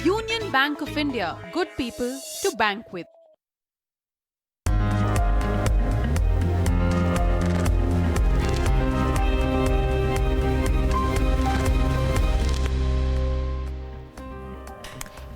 Union Bank of India, good people to bank with.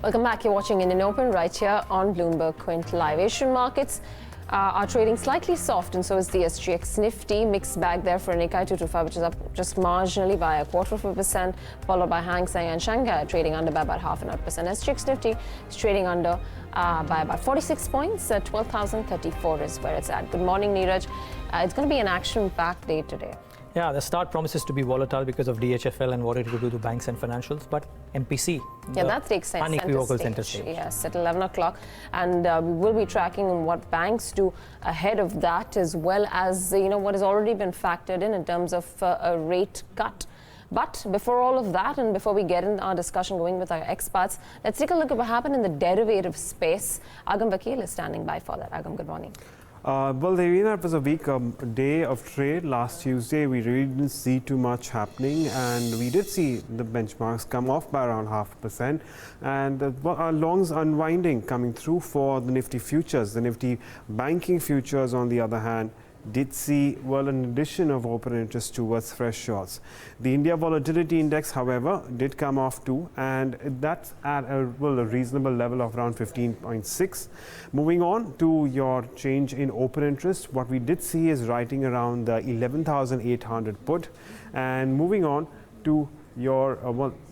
Welcome back. You're watching Indian Open right here on Bloomberg Quint Live. Asian markets are trading slightly soft, and so is the SGX Nifty. Mixed bag there for Nikkei 225, which is up just marginally by 0.25%, followed by Hang Seng and Shanghai trading under by about 0.5%. SGX Nifty is trading under by about 46 points. 12,034 is where it's at. Good morning, Neeraj. It's going to be an action-packed day today. Yeah, the start promises to be volatile because of DHFL and what it will do to banks and financials, but MPC, yeah, that takes sense. unequivocal center stage. Yes, at 11 o'clock. And we will be tracking what banks do ahead of that, as well as, what has already been factored in terms of a rate cut. But before all of that, and before we get in our discussion going with our experts, let's take a look at what happened in the derivative space. Agam Vakil is standing by for that. Agam, good morning. Well, Davina, it was a weak day of trade. Last Tuesday, we really didn't see too much happening, and we did see the benchmarks come off by around 0.5%, and longs unwinding coming through for the Nifty futures. The Nifty banking futures, on the other hand, did see, well, an addition of open interest towards fresh shorts. The India Volatility Index, however, did come off too, and that's at a reasonable level of around 15.6. Moving on to your change in open interest, what we did see is writing around the 11,800 put, and moving on to your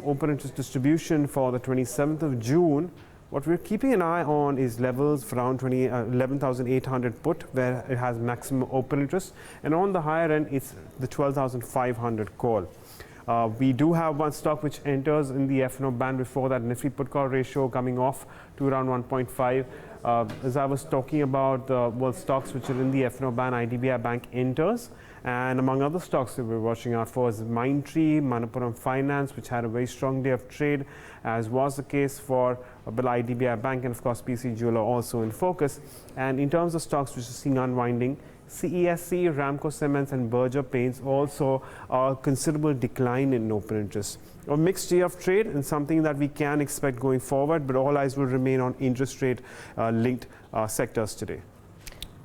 open interest distribution for the 27th of June. What we're keeping an eye on is levels around 11,800 put, where it has maximum open interest, and on the higher end, it's the 12,500 call. We do have one stock which enters in the F&O band before that, Nifty put call ratio coming off to around 1.5. As I was talking about the stocks which are in the F&O band, IDBI Bank enters. And among other stocks that we're watching out for is Mindtree, Manappuram Finance, which had a very strong day of trade, as was the case for IDBI Bank, and of course PC Jeweler also in focus. And in terms of stocks which are seeing unwinding, CESC, Ramco Cements and Berger Paints also a considerable decline in open interest. A mixed day of trade and something that we can expect going forward, but all eyes will remain on interest rate linked sectors today.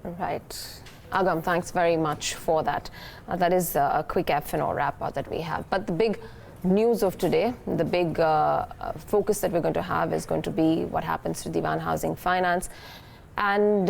Right. Agam, thanks very much for that. That is a quick F&O wrap-up that we have. But the big news of today, the big focus that we're going to have is going to be what happens to Diwan Housing Finance. And,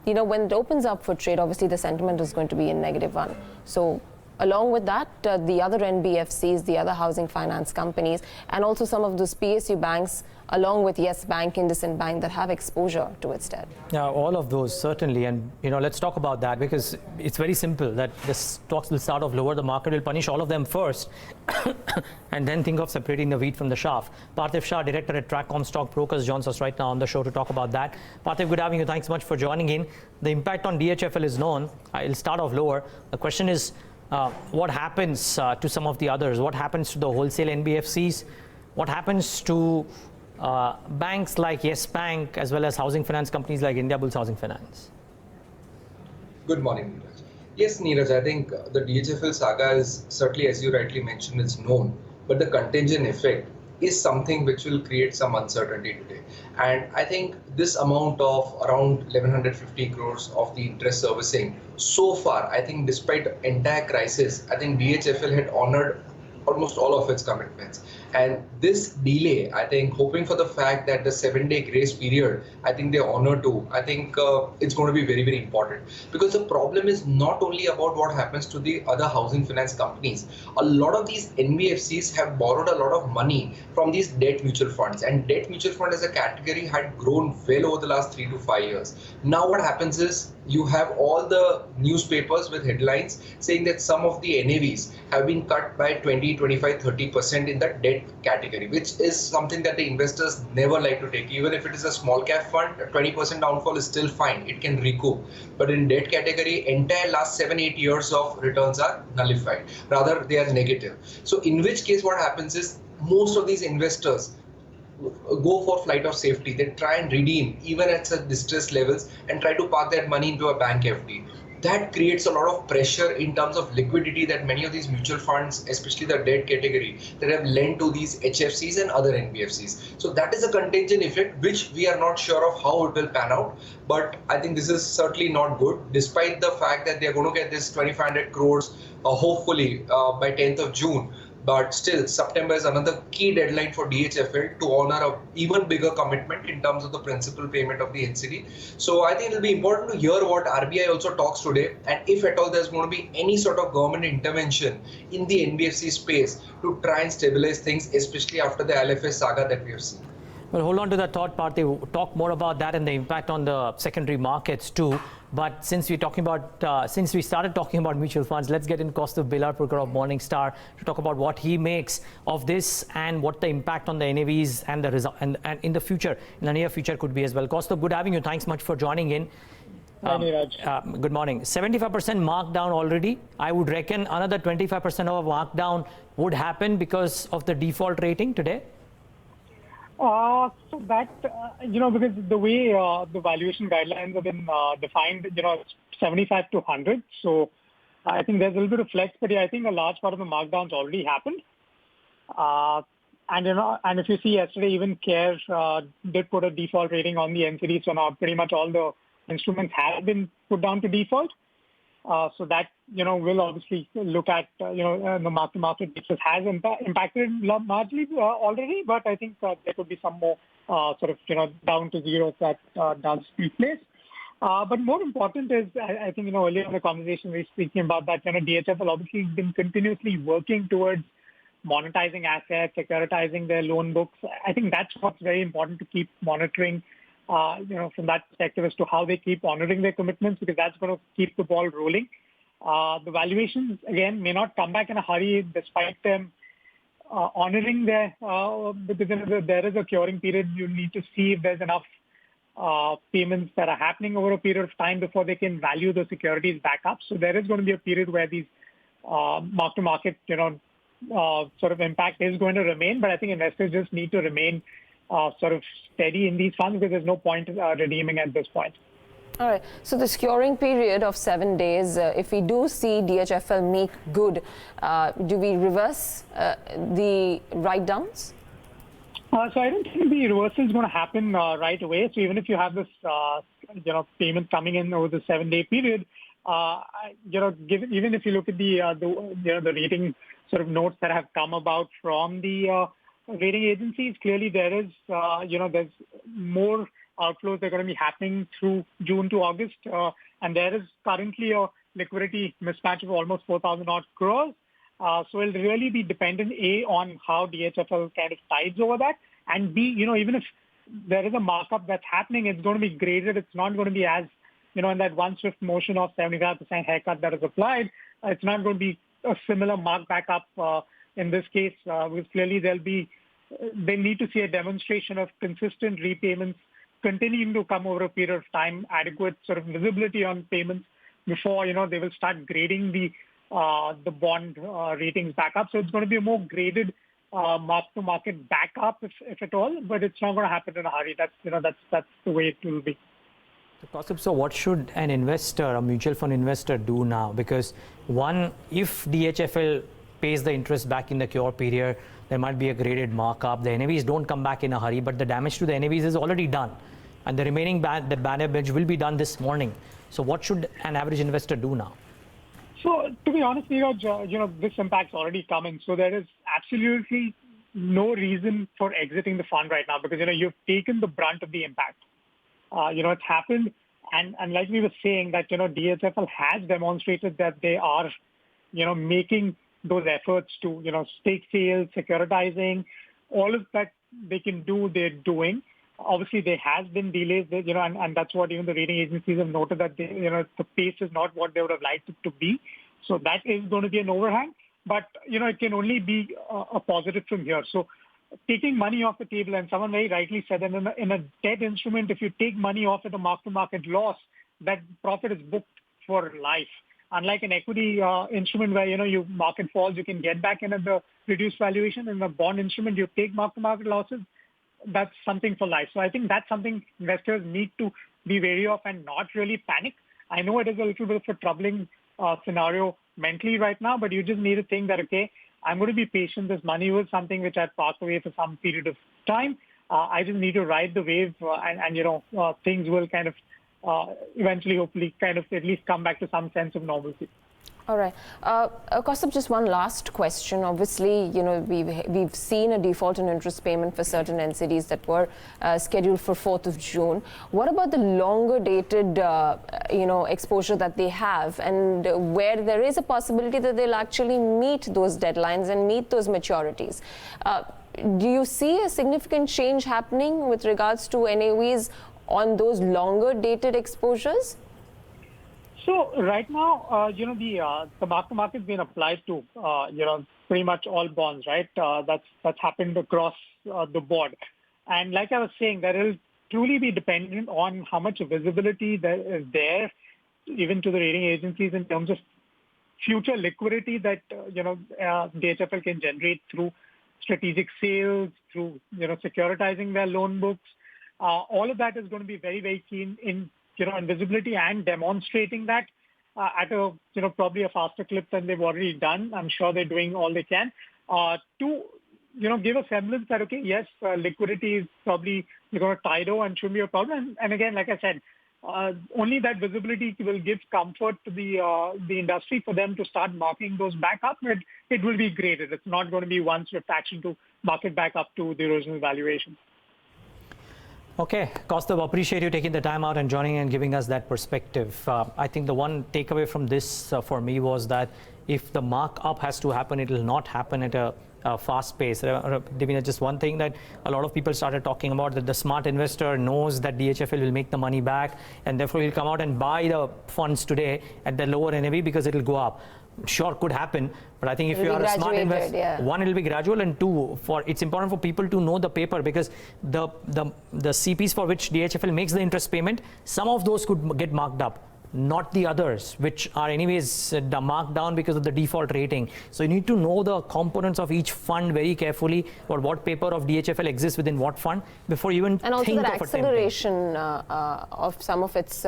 when it opens up for trade, obviously the sentiment is going to be in negative one. So along with that, the other NBFCs, the other housing finance companies, and also some of those PSU banks, along with Yes Bank, IndusInd Bank, that have exposure to its debt. Yeah, all of those, certainly. And, let's talk about that, because it's very simple that the stocks will start off lower. The market will punish all of them first and then think of separating the wheat from the chaff. Parthiv Shah, director at TRACOM Stock Brokers, joins us right now on the show to talk about that. Parthiv, good having you. Thanks so much for joining in. The impact on DHFL is known. It'll start off lower. The question is, what happens to some of the others? What happens to the wholesale NBFCs? What happens to banks like Yes Bank, as well as housing finance companies like Indiabulls Housing Finance? Good morning, Neeraj. Yes, Neeraj, I think the DHFL saga is certainly, as you rightly mentioned, it's known, but the contagion effect is something which will create some uncertainty today. And I think this amount of around 1150 crores of the interest servicing so far, I think despite the entire crisis, I think DHFL had honored almost all of its commitments. And this delay, I think, hoping for the fact that the 7-day grace period, I think they honor too. I think it's going to be very, very important, because the problem is not only about what happens to the other housing finance companies. A lot of these NBFCs have borrowed a lot of money from these debt mutual funds, and debt mutual fund as a category had grown well over the last 3 to 5 years. Now what happens is you have all the newspapers with headlines saying that some of the NAVs have been cut by 20, 25, 30% in the debt category, which is something that the investors never like to take. Even if it is a small cap fund, a 20% downfall is still fine. It can recoup. But in debt category, entire last 7-8 years of returns are nullified. Rather, they are negative. So in which case what happens is most of these investors go for flight of safety. They try and redeem even at such distressed levels and try to park that money into a bank FD. that creates a lot of pressure in terms of liquidity that many of these mutual funds, especially the debt category, that have lent to these HFCs and other NBFCs. So that is a contagion effect, which we are not sure of how it will pan out. But I think this is certainly not good, despite the fact that they are going to get this 2,500 crores, hopefully by 10th of June. But still, September is another key deadline for DHFL to honor a even bigger commitment in terms of the principal payment of the NCD. So I think it will be important to hear what RBI also talks today, and if at all there's going to be any sort of government intervention in the NBFC space to try and stabilize things, especially after the LFS saga that we have seen. Well, hold on to that thought, Parthiv. We'll talk more about that and the impact on the secondary markets too. But since we started talking about mutual funds, let's get in Kaustubh Belapurkar of Morningstar to talk about what he makes of this and what the impact on the NAVs and the result and in the future, in the near future, could be as well. Kaustubh, good having you. Thanks much for joining in. Good morning. 75% markdown already. I would reckon another 25% of a markdown would happen because of the default rating today. So that, because the way the valuation guidelines have been defined, it's 75 to 100. So I think there's a little bit of flex, but I think a large part of the markdowns already happened. And if you see yesterday, even CARE did put a default rating on the NCD. So now pretty much all the instruments have been put down to default. So that, will obviously look at, the mark-to-market basis has impacted largely already, but I think there could be some more down to zero that does take place. But more important is, I think, earlier in the conversation we were speaking about that, DHFL obviously has been continuously working towards monetizing assets, securitizing their loan books. I think that's what's very important to keep monitoring, from that perspective as to how they keep honoring their commitments, because that's going to keep the ball rolling. The valuations, again, may not come back in a hurry despite them honoring their, because there is a curing period. You need to see if there's enough payments that are happening over a period of time before they can value the securities back up. So there is going to be a period where these mark-to-market, impact is going to remain. But I think investors just need to remain steady in these funds, because there's no point redeeming at this point. All right. So this curing period of 7 days, if we do see DHFL make good, do we reverse the write-downs? So I don't think the reversal is going to happen right away. So even if you have this, payment coming in over the 7-day period, even if you look at the rating notes that have come about from the rating agencies, clearly there is, there's more outflows that are going to be happening through June to August. And there is currently a liquidity mismatch of almost 4,000 odd crores. So it'll really be dependent, A, on how DHFL kind of tides over that. And B, even if there is a markup that's happening, it's going to be graded. It's not going to be as, in that one swift motion of 75% haircut that is applied. It's not going to be a similar mark back up in this case, because clearly they need to see a demonstration of consistent repayments continuing to come over a period of time, adequate visibility on payments before, they will start grading the bond ratings back up. So it's going to be a more graded mark-to-market backup, if at all, but it's not going to happen in a hurry. That's the way it will be. So what should an investor, a mutual fund investor, do now? Because one, if DHFL pays the interest back in the cure period, there might be a graded markup. The NAVs don't come back in a hurry, but the damage to the NAVs is already done. And the remaining the banner bench will be done this morning. So what should an average investor do now? So to be honest, Neeraj, this impact's already coming. So there is absolutely no reason for exiting the fund right now, because, you've taken the brunt of the impact. It's happened. And like we were saying that, DHFL has demonstrated that they are, making those efforts to, stake sales, securitizing, all of that they can do, they're doing. Obviously, there has been delays, and that's what even the rating agencies have noted, that the pace is not what they would have liked it to be. So that is going to be an overhang. But, it can only be a positive from here. So taking money off the table, and someone very rightly said that in a debt instrument, if you take money off at a mark-to-market loss, that profit is booked for life. Unlike an equity instrument where, you market falls, you can get back in at the reduced valuation. In a bond instrument, you take mark-to-market losses, that's something for life. So I think that's something investors need to be wary of and not really panic. I know it is a little bit of a troubling scenario mentally right now, but you just need to think that, okay, I'm going to be patient. This money was something which I'd parked away for some period of time. I just need to ride the wave and things will kind of eventually, hopefully, kind of at least come back to some sense of normalcy. All right. Kaustubh, just one last question. Obviously, we've seen a default in interest payment for certain NCDs that were scheduled for 4th of June. What about the longer dated, exposure that they have, and where there is a possibility that they'll actually meet those deadlines and meet those maturities? Do you see a significant change happening with regards to NAVs on those longer dated exposures? So right now, the mark-to-market has been applied to, pretty much all bonds, right? That's happened across the board. And like I was saying, that will truly be dependent on how much visibility there is there, even to the rating agencies in terms of future liquidity that, DHFL can generate through strategic sales, through, securitizing their loan books. All of that is going to be very, very keen in visibility and demonstrating that at a, probably a faster clip than they've already done. I'm sure they're doing all they can to, give a semblance that, okay, yes, liquidity is probably going to tido and shouldn't be a problem. And again, like I said, only that visibility will give comfort to the industry for them to start marking those back up. But it will be graded. It's not going to be one swift action to mark it back up to the original valuation. Okay, Kaustubh, appreciate you taking the time out and joining and giving us that perspective. I think the one takeaway from this for me was that if the mark-up has to happen, it will not happen at a fast pace. Divina, just one thing that a lot of people started talking about, that the smart investor knows that DHFL will make the money back and therefore he'll come out and buy the funds today at the lower NAV because it will go up. Sure, could happen, but I think if you are a smart investor, one, it will be gradual, and two, it's important for people to know the paper, because the CPs for which DHFL makes the interest payment, some of those could get marked up, not the others, which are anyways marked down because of the default rating. So you need to know the components of each fund very carefully, or what paper of DHFL exists within what fund, before you even think of attempting. And also the acceleration of some of its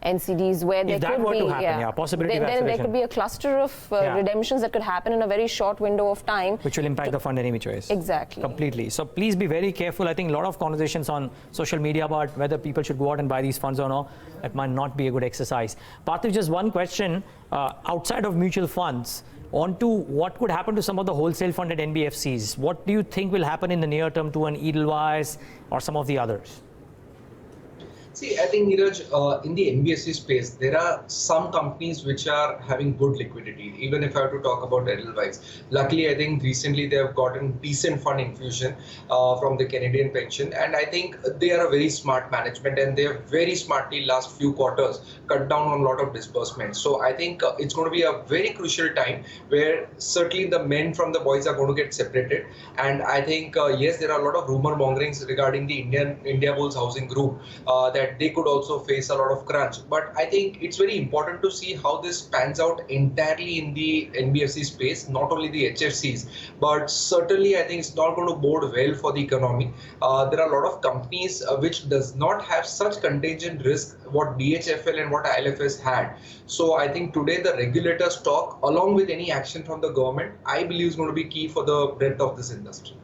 NCDs, where there could be possibility of then there could be a cluster of redemptions that could happen in a very short window of time, which will impact the fund in any choice. Exactly. Completely. So please be very careful. I think a lot of conversations on social media about whether people should go out and buy these funds or not. That might not be a good exercise. Parthiv, just one question. Outside of mutual funds, on to what could happen to some of the wholesale funded NBFCs. What do you think will happen in the near term to an Edelweiss or some of the others? See, I think, Neeraj, in the NBFC space, there are some companies which are having good liquidity, even if I have to talk about Edelweiss. Luckily, I think recently they have gotten decent fund infusion from the Canadian pension, and I think they are a very smart management, and they have very smartly last few quarters cut down on a lot of disbursements. So I think it's going to be a very crucial time where certainly the men from the boys are going to get separated. And I think, yes, there are a lot of rumor mongerings regarding the Indiabulls housing group that they could also face a lot of crunch. But I think it's very important to see how this pans out entirely in the NBFC space, not only the HFCs, but certainly I think it's not going to bode well for the economy. There are a lot of companies which does not have such contagion risk what DHFL and what ILFS had. So I think today the regulators talk along with any action from the government, I believe is going to be key for the breadth of this industry.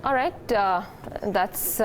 All right, that's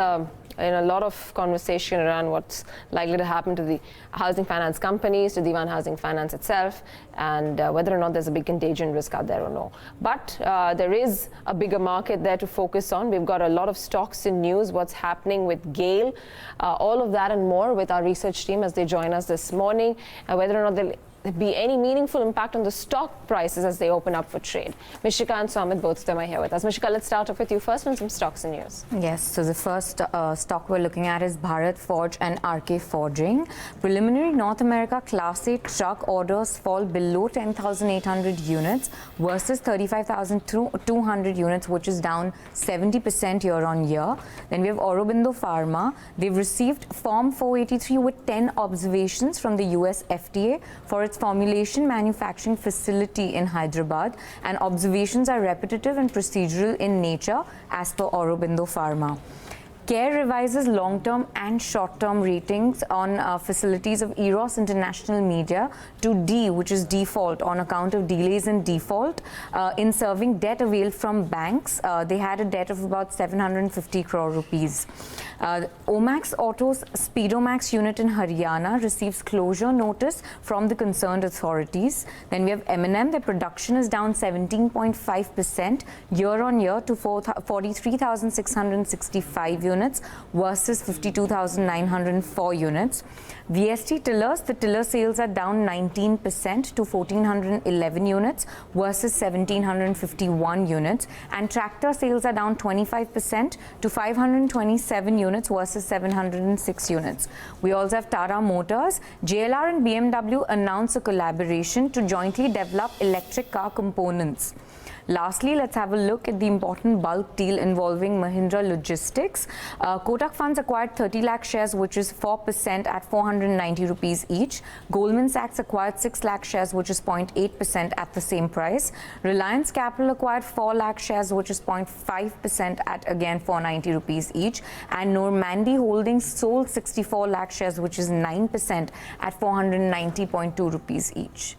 a lot of conversation around what's likely to happen to the housing finance companies, to Diwan Housing Finance itself, and whether or not there's a big contagion risk out there or no. But there is a bigger market there to focus on. We've got a lot of stocks in news, what's happening with GAIL, all of that and more with our research team as they join us this morning, and whether or not they'll be any meaningful impact on the stock prices as they open up for trade. Mishika and Swamit, both of them are here with us. Mishika, let's start off with you first on some stocks and news. Yes, so the first stock we're looking at is Bharat Forge and RK Forging. Preliminary North America Class 8 truck orders fall below 10,800 units versus 35,200 units, which is down 70% year on year. Then we have Aurobindo Pharma. They've received Form 483 with 10 observations from the US FDA for its formulation manufacturing facility in Hyderabad, and observations are repetitive and procedural in nature as per Aurobindo Pharma. CARE revises long-term and short-term ratings on facilities of Eros International Media to D, which is default on account of delays in default in serving debt availed from banks. They had a debt of about 750 crore rupees. Omax Auto's Speedomax unit in Haryana receives closure notice from the concerned authorities. Then we have M&M. Their production is down 17.5% year-on-year to 43,665 units versus 52,904 units. VST Tillers, the tiller sales are down 19% to 1,411 units versus 1,751 units. And tractor sales are down 25% to 527 units versus 706 units. We also have Tata Motors. JLR and BMW announce a collaboration to jointly develop electric car components. Lastly, let's have a look at the important bulk deal involving Mahindra Logistics. Kotak Funds acquired 30 lakh shares, which is 4% at 490 rupees each. Goldman Sachs acquired 6 lakh shares, which is 0.8% at the same price. Reliance Capital acquired 4 lakh shares, which is 0.5% at again 490 rupees each. And Normandi Holdings sold 64 lakh shares, which is 9% at 490.2 rupees each.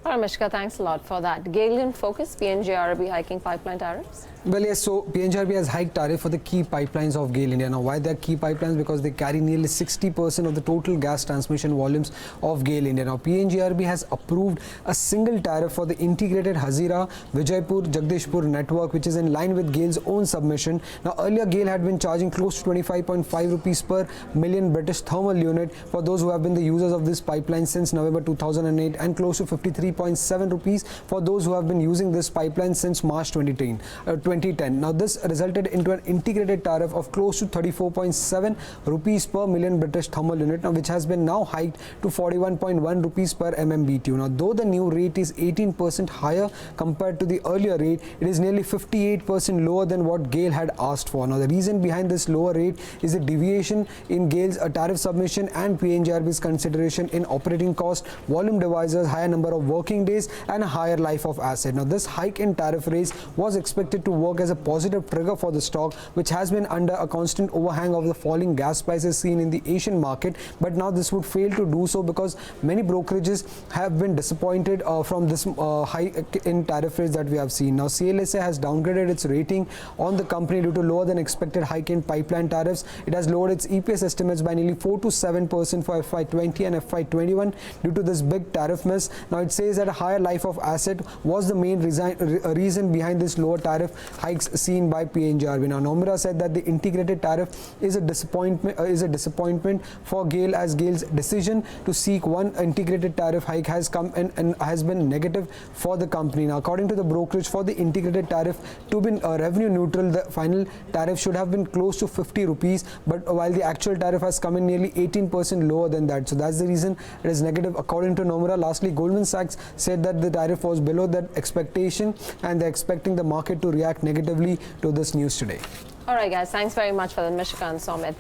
All right, Mishka, thanks a lot for that. GAIL in focus, PNGRB hiking pipeline tariffs. Well, yes, so PNGRB has hiked tariff for the key pipelines of GAIL India. Now, why they're key pipelines? Because they carry nearly 60% of the total gas transmission volumes of GAIL India. Now, PNGRB has approved a single tariff for the integrated Hazira, Vijaypur, Jagdishpur network, which is in line with GAIL's own submission. Now, earlier GAIL had been charging close to 25.5 rupees per million British thermal unit for those who have been the users of this pipeline since November 2008 and close to 53.7 rupees for those who have been using this pipeline since March 2010. Now, this resulted into an integrated tariff of close to 34.7 rupees per million British thermal unit, now, which has been now hiked to 41.1 rupees per MMBTU. Now, though the new rate is 18% higher compared to the earlier rate, it is nearly 58% lower than what GAIL had asked for. Now, the reason behind this lower rate is a deviation in GAIL's tariff submission and PNGRB's consideration in operating cost, volume divisors, higher number of working days, and a higher life of asset. Now, this hike in tariff rates was expected to work as a positive trigger for the stock, which has been under a constant overhang of the falling gas prices seen in the Asian market. But now this would fail to do so because many brokerages have been disappointed from this hike in tariff rates that we have seen. Now, CLSA has downgraded its rating on the company due to lower than expected hike in pipeline tariffs. It has lowered its EPS estimates by nearly 4 to 7% for FY20 and FY21 due to this big tariff miss. Now, it says that a higher life of asset was the main reason behind this lower tariff hikes seen by PNGRB. Now, Nomura said that the integrated tariff is a disappointment for GAIL, as GAIL's decision to seek one integrated tariff hike has come in and has been negative for the company. Now, according to the brokerage, for the integrated tariff to be revenue neutral, the final tariff should have been close to 50 rupees, but while the actual tariff has come in nearly 18% lower than that. So that's the reason it is negative according to Nomura. Lastly, Goldman Sachs said that the tariff was below that expectation and they're expecting the market to react negatively to this news today. All right, guys, thanks very much for the Mishka and Somit.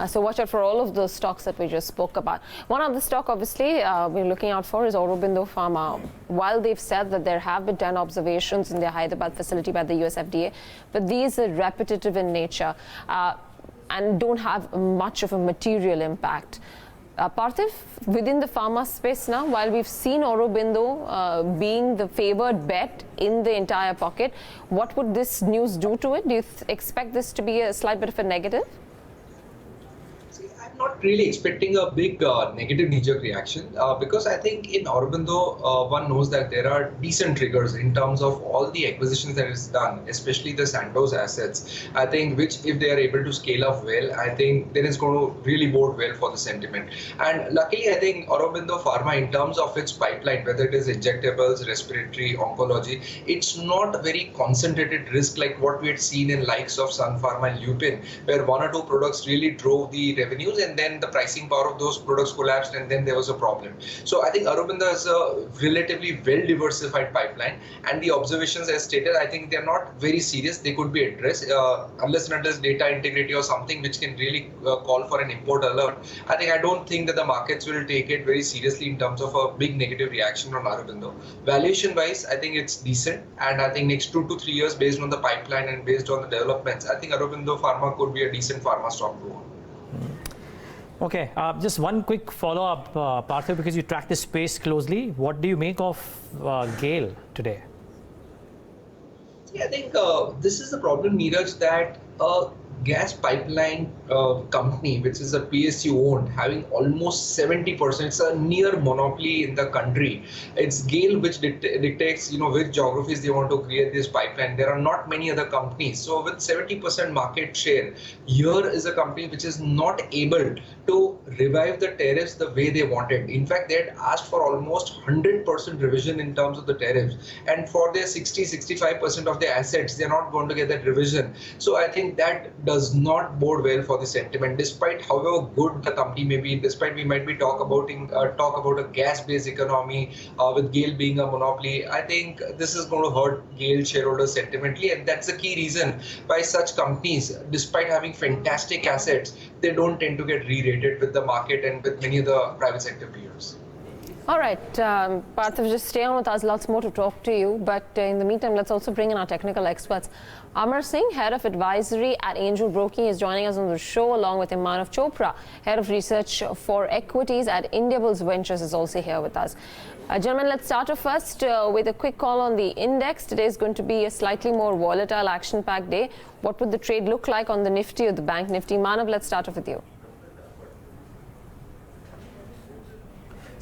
So watch out for all of those stocks that we just spoke about. One other stock, obviously, we're looking out for is Aurobindo Pharma. While they've said that there have been 10 observations in their Hyderabad facility by the US FDA, but these are repetitive in nature and don't have much of a material impact. Parthiv, within the pharma space now, while we've seen Aurobindo being the favored bet in the entire pocket, what would this news do to it? Do you expect this to be a slight bit of a negative? I'm not really expecting a big negative knee-jerk reaction because I think in Aurobindo, one knows that there are decent triggers in terms of all the acquisitions that is done, especially the Sandoz assets. I think which, if they are able to scale up well, I think then it's going to really bode well for the sentiment. And luckily, I think Aurobindo Pharma, in terms of its pipeline, whether it is injectables, respiratory, oncology, it's not a very concentrated risk like what we had seen in likes of Sun Pharma and Lupin, where one or two products really drove the revenues volumes, and then the pricing power of those products collapsed, and then there was a problem. So I think Aurobindo is a relatively well-diversified pipeline, and the observations as stated, I think they're not very serious. They could be addressed unless and until data integrity or something which can really call for an import alert. I don't think that the markets will take it very seriously in terms of a big negative reaction on Aurobindo. Valuation-wise, I think it's decent, and I think next 2 to 3 years, based on the pipeline and based on the developments, I think Aurobindo Pharma could be a decent pharma stock to own. Okay, just one quick follow-up, Parthiv, because you track this space closely. What do you make of GAIL today? Yeah, I think this is the problem, Neeraj, that a gas pipeline company, which is a PSU owned, having almost 70%, it's a near monopoly in the country. It's GAIL which dictates, which geographies they want to create this pipeline. There are not many other companies. So with 70% market share, here is a company which is not able to revive the tariffs the way they wanted. In fact, they had asked for almost 100% revision in terms of the tariffs. And for their 60-65% of their assets, they're not going to get that revision. So I think that does not bode well for the sentiment, despite however good the company may be, despite we might be talk about a gas-based economy with GAIL being a monopoly. I think this is going to hurt GAIL shareholders sentimentally, and that's the key reason why such companies, despite having fantastic assets, they don't tend to get re-rated with the market and with many of the private sector peers. All right, Parthiv, just stay on with us. Lots more to talk to you. But in the meantime, let's also bring in our technical experts. Amar Singh, Head of Advisory at Angel Broking, is joining us on the show, along with Manav Chopra, Head of Research for Equities at Indiabulls Ventures, is also here with us. Gentlemen, let's start off first with a quick call on the index. Today is going to be a slightly more volatile, action-packed day. What would the trade look like on the Nifty or the Bank Nifty? Manav, let's start off with you.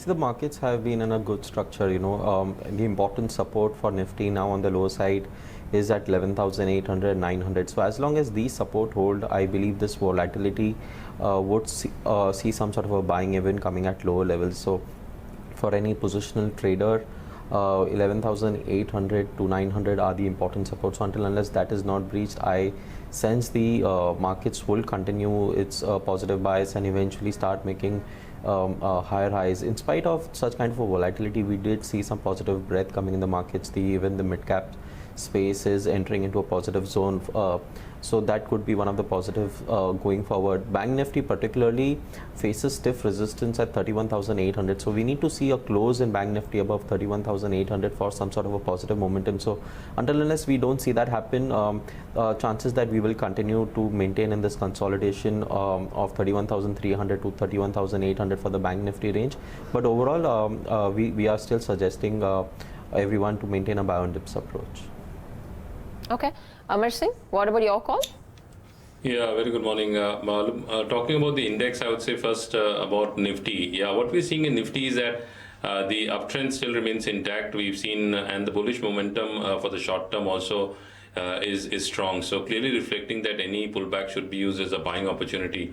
The markets have been in a good structure, the important support for Nifty now on the lower side is at 11,800, 900. So as long as these support hold, I believe this volatility would see some sort of a buying event coming at lower levels. So for any positional trader, 11,800 to 900 are the important supports. So until unless that is not breached, I sense the markets will continue its positive bias and eventually start making higher highs. In spite of such kind of a volatility, we did see some positive breath coming in the markets. Even the mid-cap space is entering into a positive zone. So that could be one of the positive going forward. Bank Nifty particularly faces stiff resistance at 31,800. So we need to see a close in Bank Nifty above 31,800 for some sort of a positive momentum. So until unless we don't see that happen, chances that we will continue to maintain in this consolidation of 31,300 to 31,800 for the Bank Nifty range. But overall, we are still suggesting everyone to maintain a buy on dips approach. Okay. Amar Singh, what about your call? Yeah, very good morning. Talking about the index, I would say first about Nifty. Yeah, what we're seeing in Nifty is that the uptrend still remains intact. We've seen, and the bullish momentum for the short term also is strong. So clearly reflecting that any pullback should be used as a buying opportunity.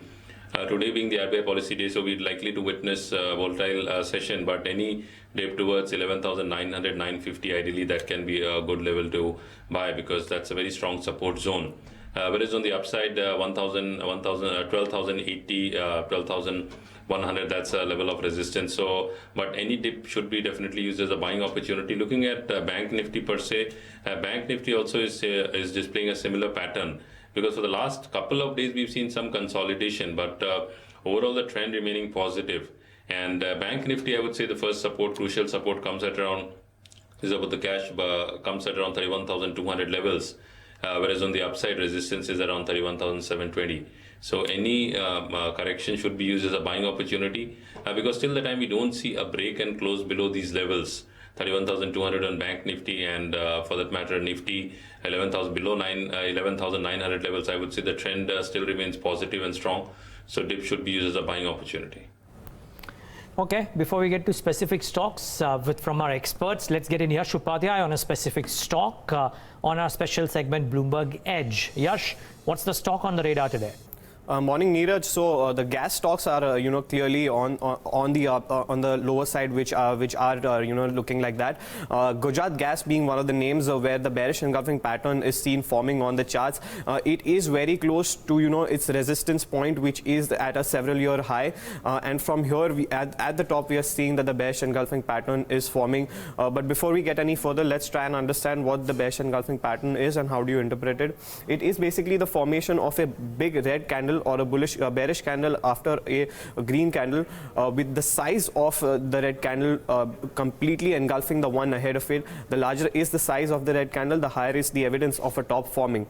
Today being the RBI policy day, so we're likely to witness a volatile session, but any dip towards 11,900, 950, ideally that can be a good level to buy because that's a very strong support zone. Whereas on the upside, 12,080, 12,100, that's a level of resistance. So, but any dip should be definitely used as a buying opportunity. Looking at Bank Nifty per se, Bank Nifty also is displaying a similar pattern. Because for the last couple of days, we've seen some consolidation, but overall the trend remaining positive. And Bank Nifty, I would say the first support, crucial support comes at around, is about the cash, comes at around 31,200 levels. Whereas on the upside, resistance is around 31,720. So any correction should be used as a buying opportunity because till the time we don't see a break and close below these levels, 31,200 on Bank Nifty and for that matter Nifty 11,000 below 11,900 levels, I would say the trend still remains positive and strong. So dip should be used as a buying opportunity. Okay, before we get to specific stocks from our experts, let's get in Yash Upadhyay on a specific stock on our special segment Bloomberg Edge. Yash, what's the stock on the radar today? Morning, Neeraj. So the gas stocks are, clearly on the lower side, which are looking like that. Gujarat Gas being one of the names where the bearish engulfing pattern is seen forming on the charts. It is very close to its resistance point, which is at a several-year high, and from here at the top we are seeing that the bearish engulfing pattern is forming. But before we get any further, let's try and understand what the bearish engulfing pattern is and how do you interpret it. It is basically the formation of a big red candle or a bearish candle after a green candle, with the size of the red candle completely engulfing the one ahead of it. The larger is the size of the red candle, the higher is the evidence of a top forming.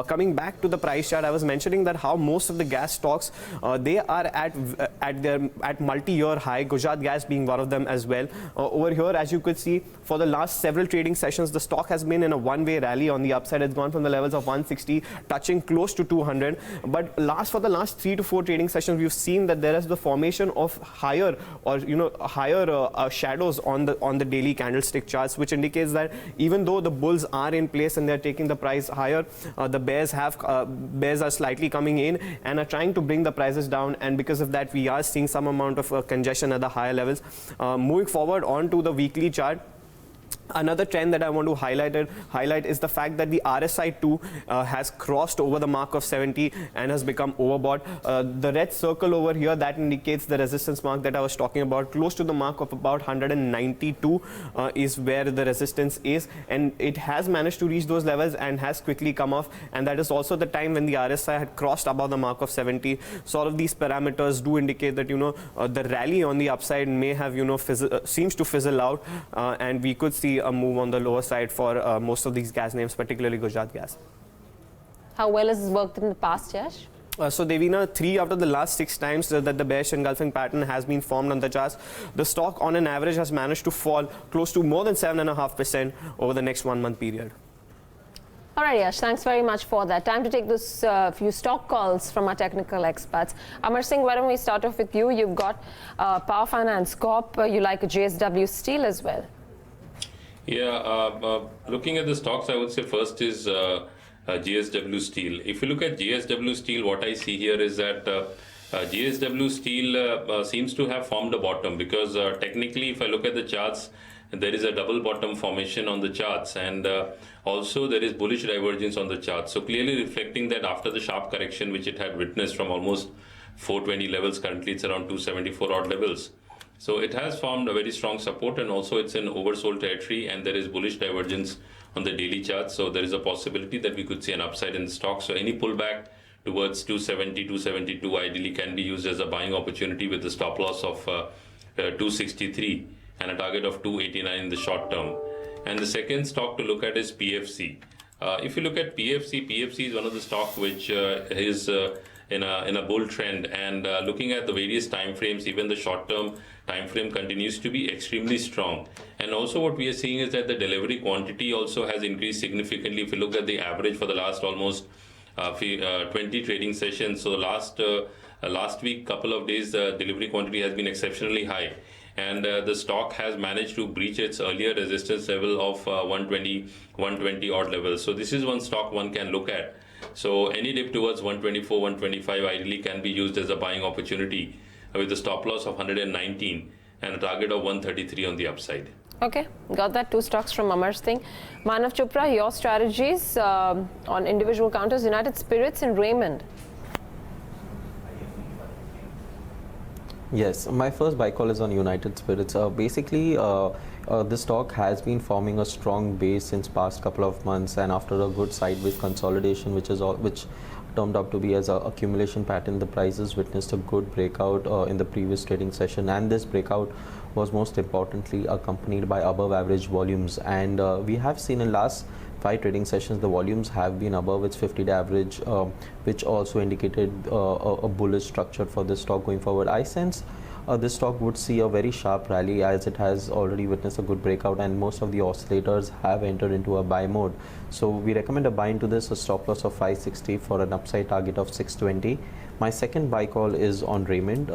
Coming back to the price chart, I was mentioning that how most of the gas stocks they are at multi-year high, Gujarat Gas being one of them as well. Over here, as you could see, for the last several trading sessions, the stock has been in a one-way rally on the upside. It's gone from the levels of 160 touching close to 200, but for the last 3 to 4 trading sessions, we've seen that there is the formation of higher shadows on the daily candlestick charts, which indicates that even though the bulls are in place and they're taking the price higher, the bears are slightly coming in and are trying to bring the prices down, and because of that we are seeing some amount of congestion at the higher levels. Moving forward on to the weekly chart, another trend that I want to highlight is the fact that the RSI 2 has crossed over the mark of 70 and has become overbought. The red circle over here, that indicates the resistance mark that I was talking about. Close to the mark of about 192 is where the resistance is, and it has managed to reach those levels and has quickly come off, and that is also the time when the RSI had crossed above the mark of 70. So all of these parameters do indicate that the rally on the upside may have seems to fizzle out, and we could see a move on the lower side for most of these gas names, particularly Gujarat Gas. How well has this worked in the past, Yash? So Devina, 3 out of the last 6 times that the bearish engulfing pattern has been formed on the charts, the stock on an average has managed to fall close to more than 7.5% over the next 1 month period. All right, Yash, thanks very much for that. Time to take those few stock calls from our technical experts. Amar Singh, why don't we start off with you? You've got Power Finance Corp. You like a JSW Steel as well. Yeah, looking at the stocks, I would say first is JSW Steel. If you look at JSW Steel, what I see here is that JSW Steel seems to have formed a bottom, because technically, if I look at the charts, there is a double bottom formation on the charts, and also there is bullish divergence on the charts. So clearly reflecting that after the sharp correction which it had witnessed from almost 420 levels, currently it's around 274 odd levels. So it has formed a very strong support, and also it's in oversold territory, and there is bullish divergence on the daily charts. So there is a possibility that we could see an upside in the stock. So any pullback towards 270, 272 ideally can be used as a buying opportunity, with the stop loss of 263 and a target of 289 in the short term. And the second stock to look at is PFC. If you look at PFC is one of the stock which is in a bull trend, and looking at the various time frames, even the short term time frame continues to be extremely strong. And also what we are seeing is that the delivery quantity also has increased significantly. If you look at the average for the last almost 20 trading sessions, so last week, couple of days, the delivery quantity has been exceptionally high, and the stock has managed to breach its earlier resistance level of 120 odd levels. So this is one stock one can look at. So any dip towards 124, 125 ideally can be used as a buying opportunity, with a stop loss of 119 and a target of 133 on the upside. Okay, got that. 2 stocks from Amar Singh. Manav Chopra, your strategies on individual counters, United Spirits and Raymond. Yes, my first buy call is on United Spirits. Basically, the stock has been forming a strong base since past couple of months, and after a good sideways consolidation, which turned out to be as an accumulation pattern, the prices witnessed a good breakout in the previous trading session, and this breakout was most importantly accompanied by above average volumes, and we have seen in last 5 trading sessions the volumes have been above its 50-day average, which also indicated a bullish structure for this stock going forward. I sense this stock would see a very sharp rally, as it has already witnessed a good breakout and most of the oscillators have entered into a buy mode. So we recommend a buy into this, a stop loss of 560 for an upside target of 620. My second buy call is on Raymond.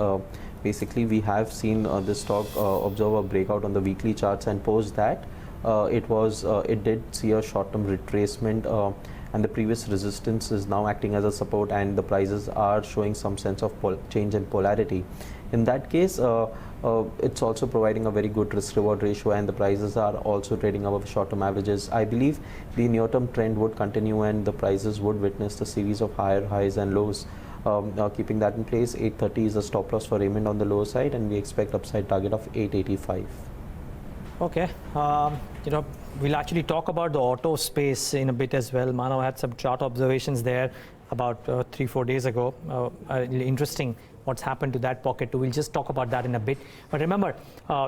Basically, we have seen this stock observe a breakout on the weekly charts, and post that it did see a short-term retracement, and the previous resistance is now acting as a support, and the prices are showing some sense of change in polarity. In that case, it's also providing a very good risk-reward ratio, and the prices are also trading above short-term averages. I believe the near-term trend would continue, and the prices would witness a series of higher highs and lows. Keeping that in place, 830 is a stop loss for Raymond on the lower side, and we expect upside target of 885. Okay, we'll actually talk about the auto space in a bit as well. Manav had some chart observations there about 3-4 days ago. Interesting what's happened to that pocket too. We'll just talk about that in a bit. But remember,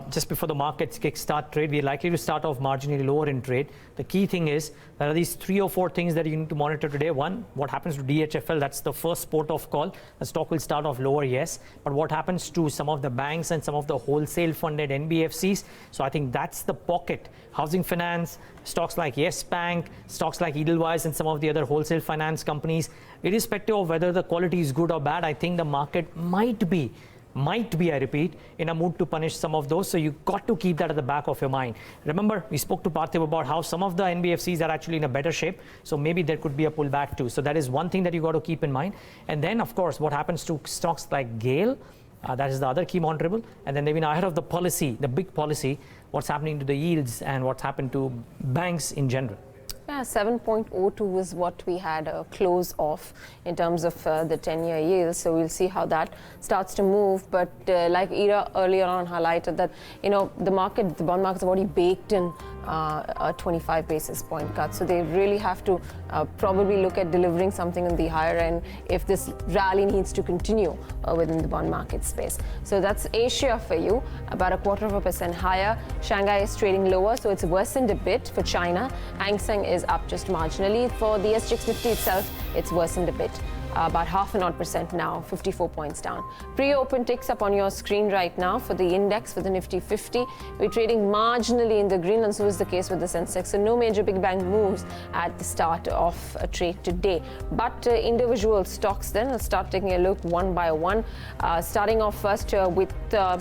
just before the markets kickstart trade, we're likely to start off marginally lower in trade. The key thing is there are these 3 or 4 things that you need to monitor today. One, what happens to DHFL? That's the first port of call. The stock will start off lower, yes. But what happens to some of the banks and some of the wholesale funded NBFCs? So I think that's the pocket. Housing finance, stocks like Yes Bank, stocks like Edelweiss, and some of the other wholesale finance companies. Irrespective of whether the quality is good or bad, I think the market might be, I repeat, in a mood to punish some of those. So you've got to keep that at the back of your mind. Remember, we spoke to Parthiv about how some of the NBFCs are actually in a better shape. So maybe there could be a pullback too. So that is one thing that you got to keep in mind. And then, of course, what happens to stocks like GAIL? That is the other key monitorable. And then maybe ahead of the policy, the big policy, what's happening to the yields and what's happened to banks in general. Yeah, 7.02 is what we had a close off in terms of the 10-year yield. So we'll see how that starts to move. But like Ira earlier on highlighted that, the bond market's already baked in a 25 basis point cut. So they really have to probably look at delivering something in the higher end if this rally needs to continue within the bond market space. So that's Asia for you, about 0.25% higher. Shanghai is trading lower, so it's worsened a bit for China. Hang Seng is up just marginally. For the SGX 50 itself, it's worsened a bit. About 0.5% now, 54 points down. Pre-open ticks up on your screen right now for the index, for the Nifty 50. We're trading marginally in the green, and so is the case with the Sensex. So no major big bang moves at the start of a trade today. But individual stocks then, let's start taking a look one by one. Starting off first with the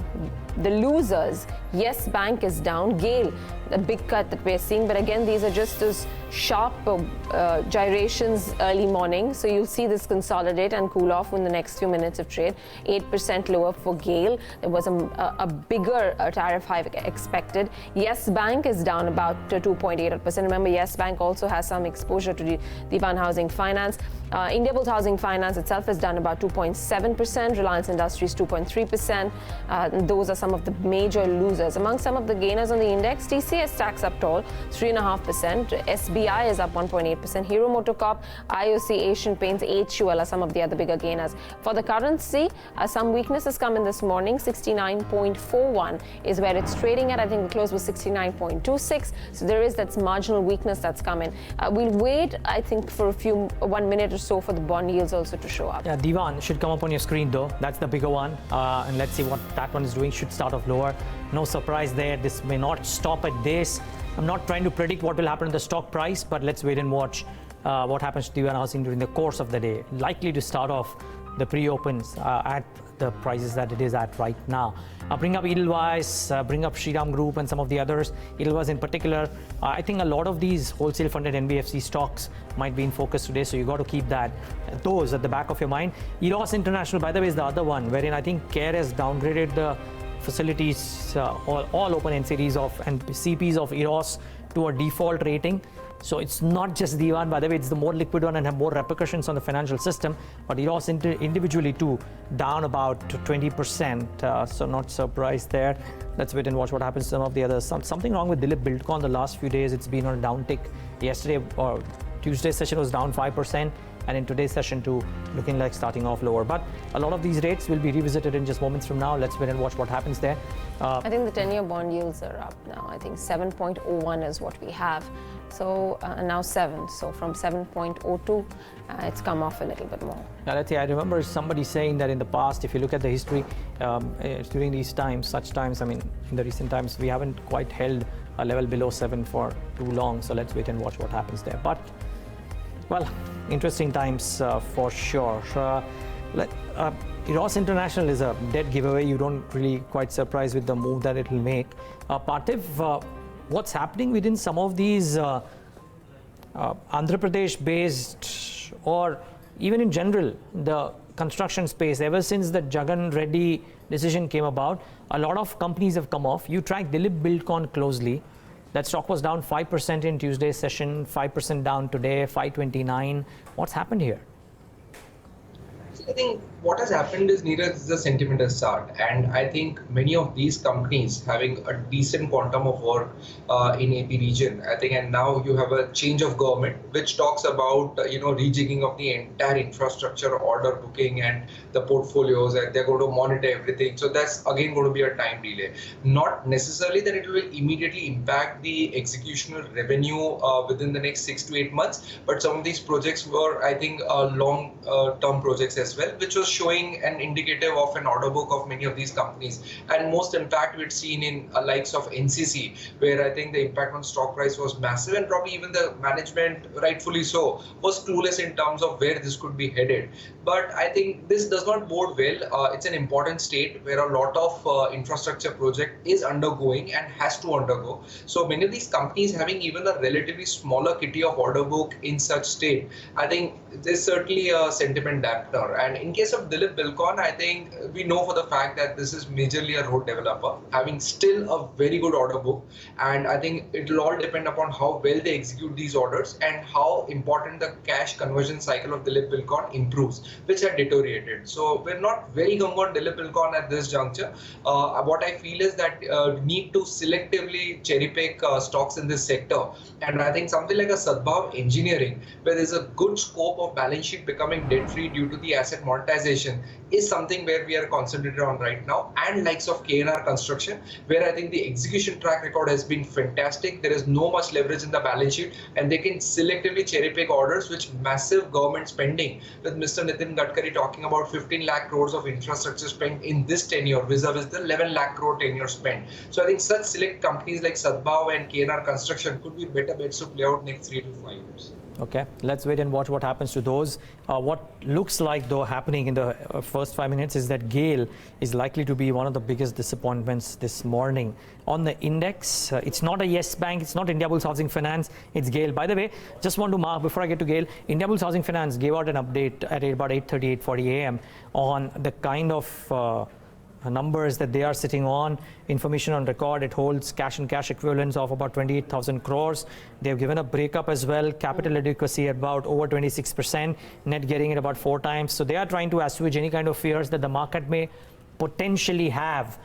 losers. Yes Bank is down. GAIL, a big cut that we're seeing, but again, these are just those sharp gyrations early morning. So you'll see this consolidate and cool off in the next few minutes of trade. 8% lower for GAIL. There was a bigger tariff hike expected. Yes Bank is down about 2.8%. Remember, Yes Bank also has some exposure to the Divan Housing Finance. Indiabulls Housing Finance itself is down about 2.7%. Reliance Industries 2.3%. Those are some of the major losers. Among some of the gainers on the index, TCS stacks up tall, 3.5%. SBI is up 1.8%. Hero MotoCorp, IOC, Asian Paints, HUL are some of the other bigger gainers. For the currency, some weakness has come in this morning. 69.41 is where it's trading at. I think the close was 69.26. So there is that marginal weakness that's come in. We'll wait, I think, for 1 minute or so for the bond yields also to show up. Yeah, Divan should come up on your screen though. That's the bigger one. And let's see what that one is doing. Should start off lower. No surprise there. This may not stop at this. I'm not trying to predict what will happen to the stock price, but let's wait and watch what happens to Divan Housing during the course of the day. Likely to start off the pre-opens at the prices that it is at right now. Bring up Edelweiss, bring up Shriram Group and some of the others. Edelweiss in particular, I think a lot of these wholesale funded NBFC stocks might be in focus today, so you got to keep those at the back of your mind. Eros International, by the way, is the other one, wherein I think CARE has downgraded the facilities, all open NCDs and CPs of Eros to a default rating. So it's not just Divan, by the way, it's the more liquid one and have more repercussions on the financial system. But Eros individually too, down about 20%. So not surprised there. Let's wait and watch what happens to some of the others. Something wrong with Dilip Buildcon the last few days. It's been on a downtick. Yesterday or Tuesday's session was down 5%. And in today's session too, looking like starting off lower. But a lot of these rates will be revisited in just moments from now. Let's wait and watch what happens there. I think the 10-year bond yields are up now. I think 7.01 is what we have. So now 7. So from 7.02, it's come off a little bit more. Now, let's see. I remember somebody saying that in the past, if you look at the history, during these times, I mean, in the recent times, we haven't quite held a level below 7 for too long. So let's wait and watch what happens there. But well, interesting times for sure. Eros International is a dead giveaway. You don't really quite surprised with the move that it will make. Parthiv, what's happening within some of these Andhra Pradesh based or even in general the construction space, ever since the Jagan Reddy decision came about, a lot of companies have come off. You track Dilip Buildcon closely. That stock was down 5% in Tuesday's session, 5% down today, 529. What's happened here? I think what has happened is, Neeraj, the sentiment has started, and I think many of these companies having a decent quantum of work in AP region, I think, and now you have a change of government which talks about rejigging of the entire infrastructure order booking and the portfolios, and they're going to monitor everything. So that's again going to be a time delay. Not necessarily that it will immediately impact the executional revenue within the next 6 to 8 months, but some of these projects were, I think, long-term projects as well, which was showing an indicative of an order book of many of these companies. And most impact we'd seen in likes of NCC, where I think the impact on stock price was massive, and probably even the management, rightfully so, was clueless in terms of where this could be headed. But I think this does not bode well. It's an important state where a lot of infrastructure project is undergoing and has to undergo. So many of these companies having even a relatively smaller kitty of order book in such state, I think there's certainly a sentiment dampener. And in case of Dilip Buildcon, I think we know for the fact that this is majorly a road developer, having still a very good order book. And I think it will all depend upon how well they execute these orders and how important the cash conversion cycle of Dilip Buildcon improves, which had deteriorated. So we're not very gung on Dilip Buildcon at this juncture. What I feel is that we need to selectively cherry pick stocks in this sector. And I think something like a Sadbhav Engineering, where there's a good scope of balance sheet becoming debt free due to the asset monetization, is something where we are concentrated on right now. And likes of KNR Construction, where I think the execution track record has been fantastic. There is no much leverage in the balance sheet, and they can selectively cherry pick orders which massive government spending, with Mr. Nitin Gadkari talking about 15 lakh crores of infrastructure spent in this tenure vis-a-vis the 11 lakh crore tenure spent. So I think such select companies like Sadbhav and KNR Construction could be better bets to play out next 3 to 5 years. Okay, let's wait and watch what happens to those. What looks like though happening in the first 5 minutes is that GAIL is likely to be one of the biggest disappointments this morning. On the index, it's not a Yes Bank, it's not Indiabulls Housing Finance, it's GAIL. By the way, just want to mark before I get to GAIL, Indiabulls Housing Finance gave out an update at about 8:30, 8:40 a.m. on the kind of numbers that they are sitting on. Information on record, it holds cash and cash equivalents of about 28,000 crores. They've given a breakup as well, capital adequacy about over 26%, net gearing at about 4 times. So they are trying to assuage any kind of fears that the market may potentially have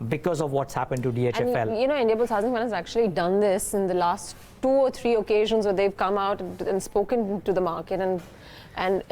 because of what's happened to DHFL. And Indiabulls Housing Finance has actually done this in the last 2 or 3 occasions where they've come out and spoken to the market and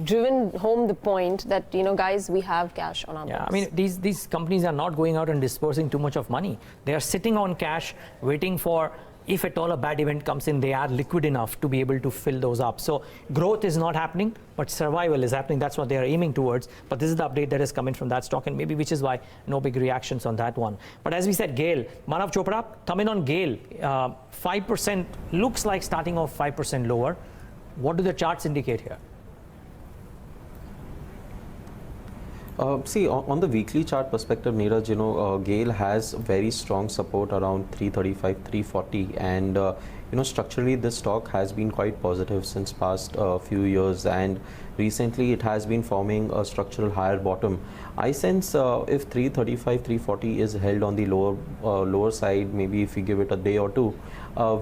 driven home the point that, guys, we have cash on our books. I mean, these companies are not going out and dispersing too much of money. They are sitting on cash, waiting for, if at all a bad event comes in, they are liquid enough to be able to fill those up. So growth is not happening, but survival is happening. That's what they are aiming towards. But this is the update that is coming from that stock, and maybe which is why no big reactions on that one. But as we said, GAIL, Manav Chopra, come in on GAIL. 5% looks like starting off 5% lower. What do the charts indicate here? See, on the weekly chart perspective, Neeraj, GAIL has very strong support around 335, 340, and structurally this stock has been quite positive since past few years, and recently it has been forming a structural higher bottom. I sense if 335, 340 is held on the lower side, maybe if we give it a day or two,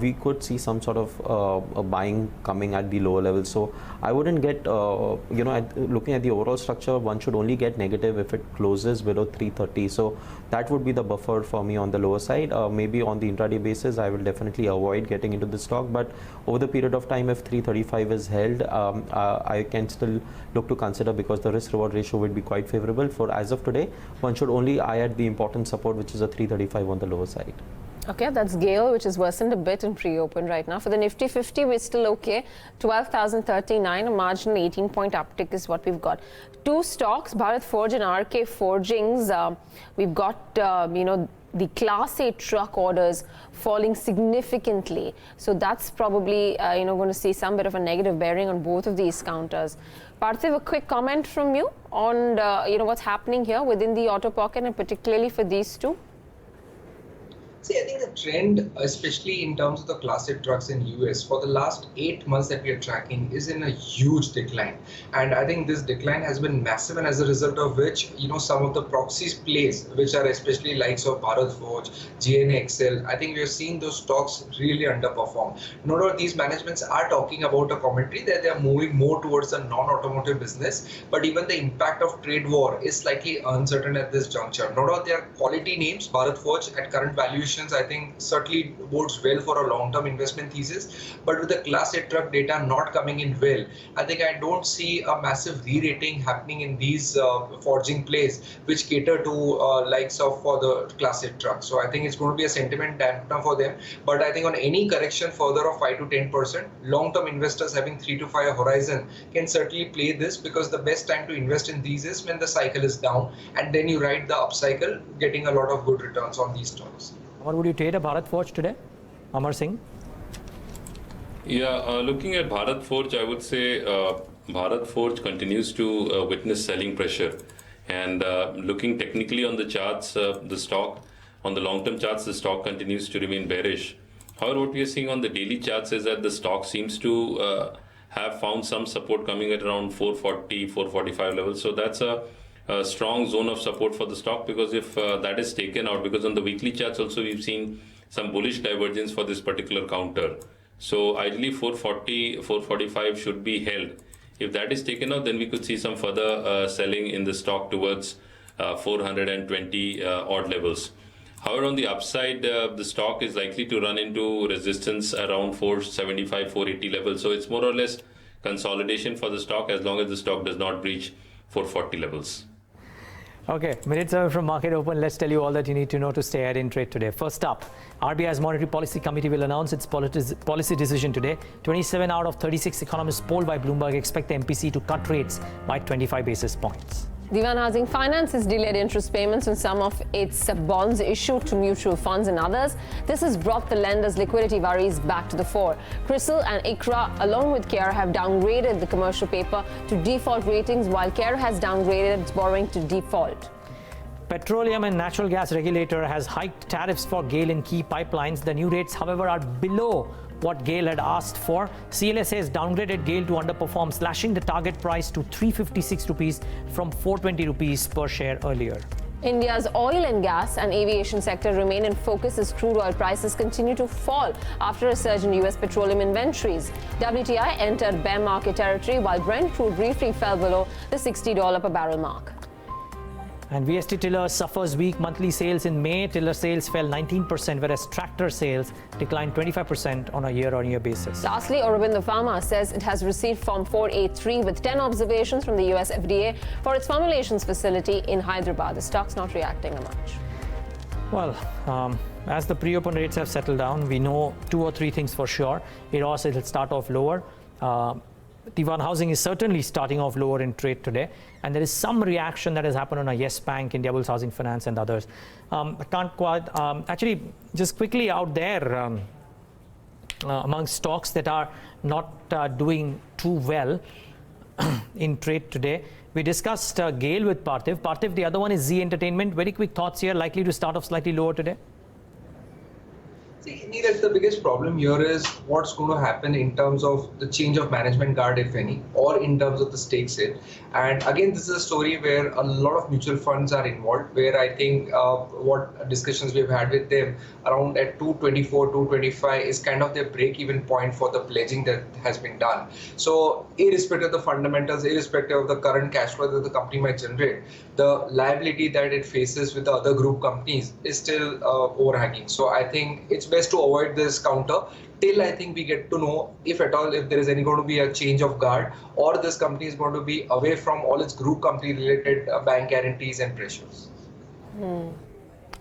we could see some sort of a buying coming at the lower level. So I wouldn't get, looking at the overall structure, one should only get negative if it closes below 330. So that would be the buffer for me on the lower side. Maybe on the intraday basis, I will definitely avoid getting into the stock. But over the period of time, if 335 is held, I can still look to consider, because the risk-reward ratio would be quite favorable. For as of today, one should only eye at the important support, which is a 335 on the lower side. Okay, that's GAIL, which has worsened a bit in pre-open right now. For the Nifty 50, we're still okay. 12,039, a marginal 18-point uptick is what we've got. 2 stocks, Bharat Forge and RK Forgings. We've got, the Class A truck orders falling significantly. So that's probably, going to see some bit of a negative bearing on both of these counters. Parthiv, a quick comment from you on, what's happening here within the auto pocket, and particularly for these two? See, I think the trend, especially in terms of the Class 8 trucks in US, for the last 8 months that we are tracking is in a huge decline. And I think this decline has been massive, and as a result of which, some of the proxies plays, which are especially likes of Bharat Forge, GNXL, I think we are seeing those stocks really underperform. No doubt these managements are talking about a commentary that they are moving more towards a non-automotive business, but even the impact of trade war is slightly uncertain at this juncture. No doubt they are quality names. Bharat Forge at current valuations, I think certainly bodes well for a long-term investment thesis. But with the Class 8 truck data not coming in well, I think I don't see a massive re-rating happening in these forging plays, which cater to likes of for the Class 8 truck. So I think it's going to be a sentiment dampener for them. But I think on any correction further of 5 to 10%, long-term investors having 3 to 5 horizon can certainly play this, because the best time to invest in these is when the cycle is down, and then you ride the upcycle, getting a lot of good returns on these stocks. What would you trade a Bharat Forge today, Amar Singh? Yeah, looking at Bharat Forge, I would say Bharat Forge continues to witness selling pressure. And looking technically on the charts, the stock, on the long-term charts, the stock continues to remain bearish. However, what we are seeing on the daily charts is that the stock seems to have found some support coming at around 440, 445 levels. So that's a strong zone of support for the stock, because if that is taken out, because on the weekly charts also we've seen some bullish divergence for this particular counter. So ideally 440, 445 should be held. If that is taken out, then we could see some further selling in the stock towards 420 odd levels. However, on the upside, the stock is likely to run into resistance around 475, 480 levels. So it's more or less consolidation for the stock as long as the stock does not breach 440 levels. Okay, minutes away from market open. Let's tell you all that you need to know to stay ahead in trade today. First up, RBI's Monetary Policy Committee will announce its policy decision today. 27 out of 36 economists polled by Bloomberg expect the MPC to cut rates by 25 basis points. Diwan Housing Finance has delayed interest payments on some of its bonds issued to mutual funds and others. This has brought the lenders' liquidity worries back to the fore. CRISIL and ICRA, along with CARE, have downgraded the commercial paper to default ratings, while CARE has downgraded its borrowing to default. Petroleum and natural gas regulator has hiked tariffs for GAIL in key pipelines. The new rates, however, are below what GAIL had asked for. CLSA has downgraded GAIL to underperform, slashing the target price to 356 rupees from 420 rupees per share earlier. India's oil and gas and aviation sector remain in focus as crude oil prices continue to fall after a surge in US petroleum inventories. WTI entered bear market territory, while Brent crude briefly fell below the $60 per barrel mark. And VST Tiller suffers weak monthly sales in May. Tiller sales fell 19%, whereas tractor sales declined 25% on a year-on-year basis. Lastly, Aurobindo Pharma says it has received Form 483 with 10 observations from the US FDA for its formulations facility in Hyderabad. The stock's not reacting much. Well, as the pre-open rates have settled down, we know 2 or 3 things for sure. It will start off lower. Diwan Housing is certainly starting off lower in trade today, and there is some reaction that has happened on a Yes Bank, Indiabulls Housing Finance and others. I can't quite, actually just quickly out there among stocks that are not doing too well in trade today. We discussed GAIL with Parthiv. Parthiv, the other one is Z Entertainment. Very quick thoughts here, likely to start off slightly lower today? See, Neeraj, the biggest problem here is what's going to happen in terms of the change of management guard, if any, or in terms of the stake sale. And again, this is a story where a lot of mutual funds are involved, where I think what discussions we've had with them around at 224, 225 is kind of their break-even point for the pledging that has been done. So irrespective of the fundamentals, irrespective of the current cash flow that the company might generate, the liability that it faces with the other group companies is still overhanging. So I think it's best to avoid this counter till I think we get to know, if at all, if there is going to be a change of guard, or this company is going to be away from all its group company related bank guarantees and pressures.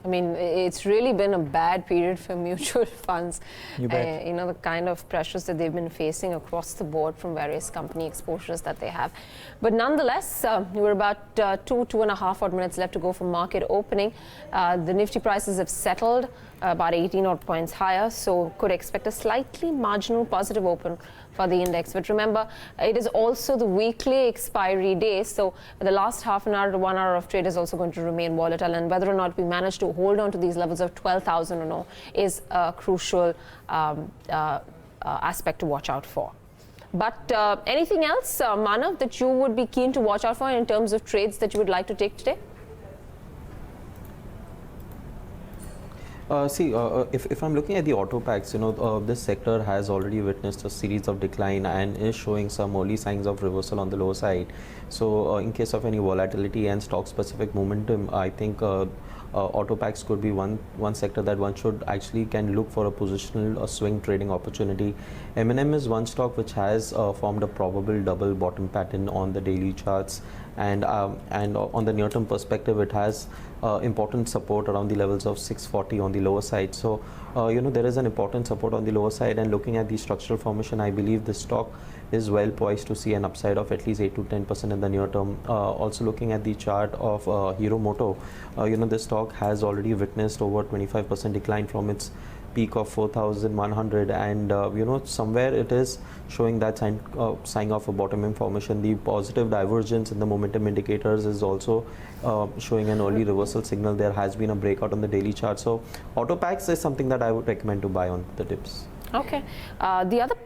I mean, it's really been a bad period for mutual funds. You bet. You know, the kind of pressures that they've been facing across the board from various company exposures that they have. But nonetheless, we're about 2.5 odd minutes left to go from market opening. The Nifty prices have settled about 18 odd points higher, so could expect a slightly marginal positive open for the index. But remember, it is also the weekly expiry day, so the last half an hour to 1 hour of trade is also going to remain volatile, and whether or not we manage to to hold on to these levels of 12,000 or no is a crucial aspect to watch out for. But anything else, Manav, that you would be keen to watch out for in terms of trades that you would like to take today? If I'm looking at the auto packs, this sector has already witnessed a series of decline and is showing some early signs of reversal on the lower side. So in case of any volatility and stock specific momentum, I think auto packs could be one sector that one should actually can look for a positional swing trading opportunity. M&M is one stock which has formed a probable double bottom pattern on the daily charts, and on the near-term perspective, it has important support around the levels of 640 on the lower side. So there is an important support on the lower side, and looking at the structural formation, I believe this stock is well poised to see an upside of at least 8 to 10% in the near term. Also looking at the chart of Hero Moto, this stock has already witnessed over 25% decline from its peak of 4,100, and somewhere it is showing that sign of a bottoming formation. The positive divergence in the momentum indicators is also showing an early reversal signal. There has been a breakout on the daily chart, so auto packs is something that I would recommend to buy on the dips. Okay. The other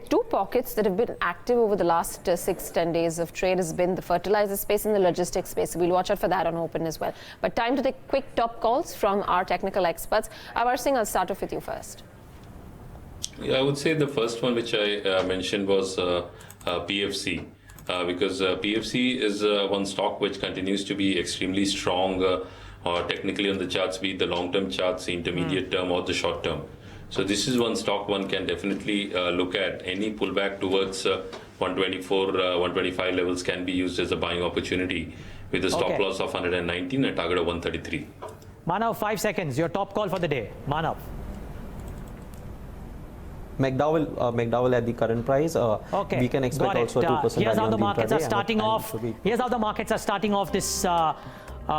two pockets that have been active over the last 6-10 days of trade has been the fertilizer space and the logistics space. We'll watch out for that on open as well. But time to take quick top calls from our technical experts. Amar Singh, I'll start off with you first. Yeah, I would say the first one which I mentioned was PFC. Because PFC is one stock which continues to be extremely strong technically on the charts, be it the long-term charts, the intermediate term or the short-term. So this is one stock one can definitely look at. Any pullback towards 124, 125 levels can be used as a buying opportunity with a stop loss of 119 and a target of 133. Manav, 5 seconds. Your top call for the day. Manav. McDowell at the current price. We can expect also a 2% Here's how the rally on markets are starting off. Here's how the markets are starting off this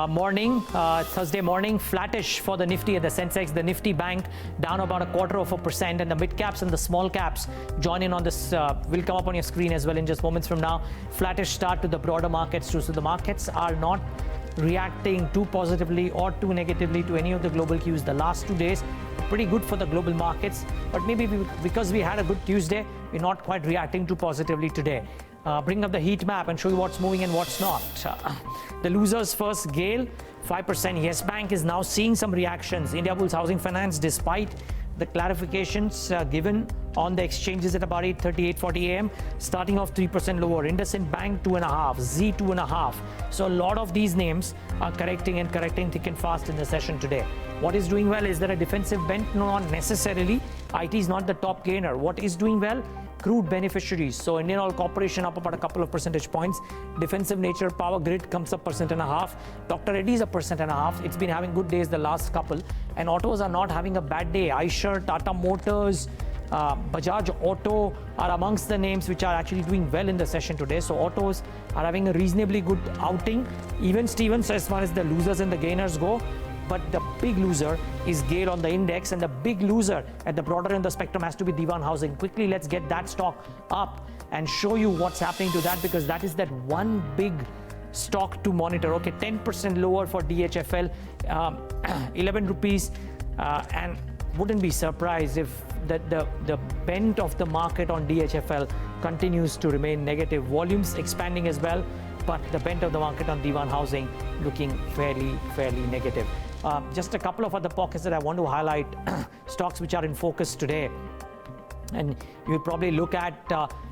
morning, Thursday morning. Flattish for the Nifty and the Sensex. The Nifty Bank down about 0.25%, and the mid caps and the small caps join in on this. Will come up on your screen as well in just moments from now. Flattish start to the broader markets too. So the markets are not reacting too positively or too negatively to any of the global cues. The last 2 days pretty good for the global markets, but maybe because we had a good Tuesday, we're not quite reacting too positively today. Bring up the heat map and show you what's moving and what's not. The losers first, GAIL, 5%. Yes Bank is now seeing some reactions. Indiabulls Housing Finance, despite the clarifications given on the exchanges at about 8:30, 8:40 a.m., starting off 3% lower. IndusInd Bank 2.5%, Z 2.5%. So a lot of these names are correcting thick and fast in the session today. What is doing well? Is there a defensive bent? No, not necessarily. IT is not the top gainer. What is doing well? Crude beneficiaries. So Indian Oil Corporation up about a couple of percentage points. Defensive nature, Power Grid comes up 1.5%. Dr. Reddy's a 1.5%. It's been having good days the last couple. And autos are not having a bad day. Eicher, Tata Motors, Bajaj Auto are amongst the names which are actually doing well in the session today. So autos are having a reasonably good outing. Even Stevens, as far as the losers and the gainers go. But the big loser is GAIL on the index, and the big loser at the broader end of the spectrum has to be Diwan Housing. Quickly, let's get that stock up and show you what's happening to that, because that is that one big stock to monitor. Okay, 10% lower for DHFL, 11 rupees, and wouldn't be surprised if the bent of the market on DHFL continues to remain negative. Volumes expanding as well, but the bent of the market on Diwan Housing looking fairly negative. Just a couple of other pockets that I want to highlight, stocks which are in focus today. And you'll probably look at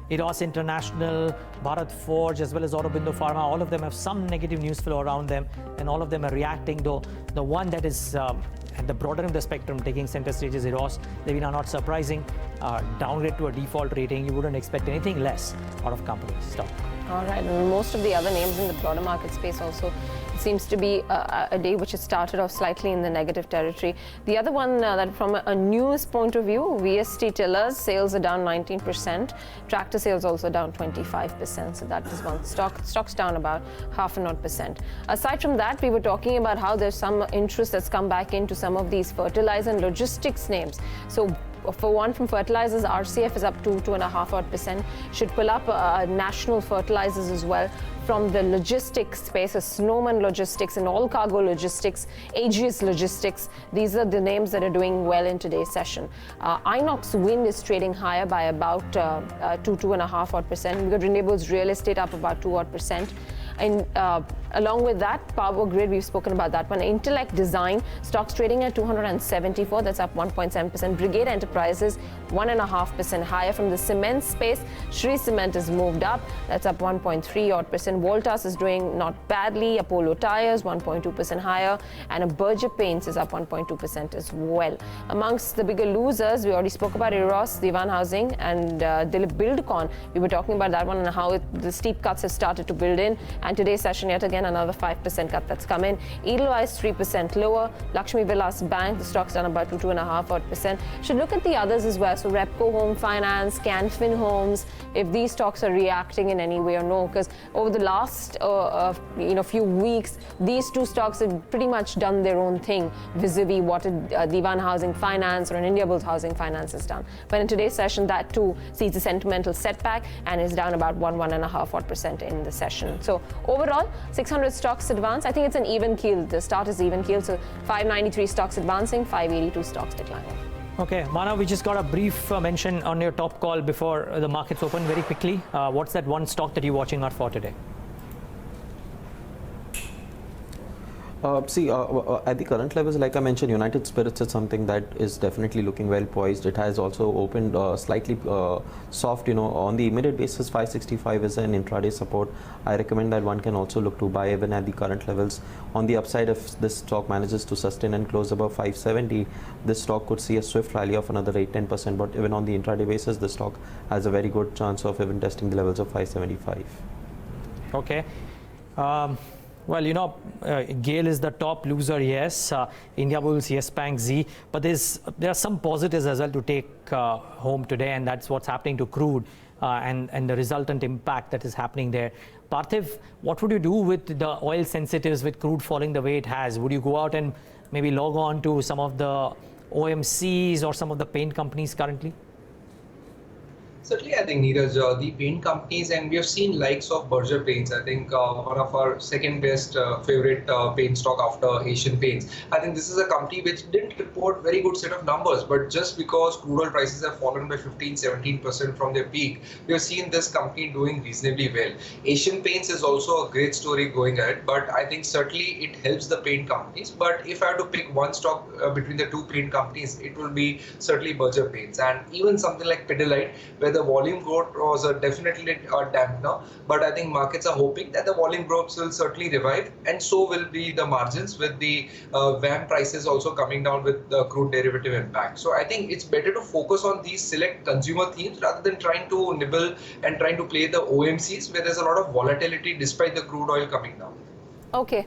Eros International, Bharat Forge, as well as Aurobindo Pharma. All of them have some negative news flow around them, and all of them are reacting, though the one that is at the broader end of the spectrum taking center stage is Eros. They are not surprising. Downgrade to a default rating. You wouldn't expect anything less out of companies. Stop. All right, and most of the other names in the broader market space also, it seems to be a day which has started off slightly in the negative territory. The other one that from a news point of view, VST Tillers sales are down 19%, tractor sales also down 25%. So that is one stocks down about 0.5%. Aside from that, we were talking about how there's some interest that's come back into some of these fertilizer and logistics names. So for one, from fertilizers, RCF is up to 2.5%. Should pull up national fertilizers as well. from the logistics space, Snowman Logistics and All Cargo Logistics, Aegis Logistics. These are the names that are doing well in today's session. Inox Wind is trading higher by about 2.5%. We've got renewables real estate up about 2%. And along with that, Power Grid, we've spoken about that one. Intellect Design, stocks trading at 274, that's up 1.7%. Brigade Enterprises, 1.5% higher. From the cement space, Shree Cement has moved up, that's up 1.3 odd percent. Voltas is doing not badly. Apollo Tyres, 1.2% higher. And Berger Paints is up 1.2% as well. Amongst the bigger losers, we already spoke about Eros, Divan Housing, and Dilip Buildcon. We were talking about that one and how the steep cuts have started to build in. And today's session, yet again, another 5% cut that's come in. Edelweiss 3% lower. Lakshmi Vilas Bank, the stock's done about 2.5%. Should look at the others as well. So Repco Home Finance, Canfin Homes, if these stocks are reacting in any way or no, because over the last few weeks, these two stocks have pretty much done their own thing vis-a-vis what a Divan Housing Finance or an Indiabulls Housing Finance has done. But in today's session, that too sees a sentimental setback and is down about 1.5% in the session. So overall, 600 stocks advance. I think it's an even keel. The start is even keel. So 593 stocks advancing, 582 stocks declining. Okay, Manav, we just got a brief mention on your top call before the markets open. Very quickly, what's that one stock that you're watching out for today? At the current levels, like I mentioned, United Spirits is something that is definitely looking well poised. It has also opened slightly soft, on the immediate basis. 565 is an intraday support. I recommend that one can also look to buy even at the current levels. On the upside, if this stock manages to sustain and close above 570, this stock could see a swift rally of another 8-10%. But even on the intraday basis, the stock has a very good chance of even testing the levels of 575. Okay. Well, GAIL is the top loser, yes. Indiabulls, Yes Bank, Z. But there are some positives as well to take home today, and that's what's happening to crude and the resultant impact that is happening there. Parthiv, what would you do with the oil sensitives with crude falling the way it has? Would you go out and maybe log on to some of the OMCs or some of the paint companies currently? Certainly, I think, Neeraj, the paint companies, and we have seen likes of Berger Paints. I think one of our second best favorite paint stock after Asian Paints. I think this is a company which didn't report very good set of numbers, but just because crude oil prices have fallen by 15-17% from their peak, we have seen this company doing reasonably well. Asian Paints is also a great story going ahead, but I think certainly it helps the paint companies. But if I have to pick one stock between the two paint companies, it will be certainly Berger Paints, and even something like Pidilite, where the volume growth was definitely a dampener, but I think markets are hoping that the volume growth will certainly revive, and so will be the margins, with the VAM prices also coming down with the crude derivative impact. So I think it's better to focus on these select consumer themes rather than trying to nibble and trying to play the OMCs where there's a lot of volatility despite the crude oil coming down. Okay,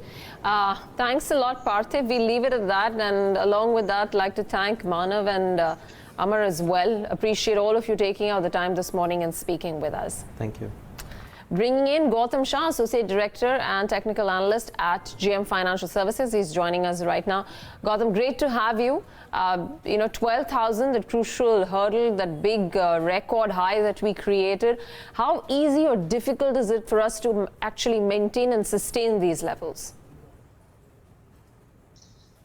thanks a lot, Parthiv. We'll leave it at that, and along with that, I'd like to thank Manav and Amar as well. Appreciate all of you taking out the time this morning and speaking with us. Thank you. Bringing in Gautam Shah, Associate Director and Technical Analyst at GM Financial Services. He's joining us right now. Gautam, great to have you. 12,000, the crucial hurdle, that big record high that we created. How easy or difficult is it for us to actually maintain and sustain these levels?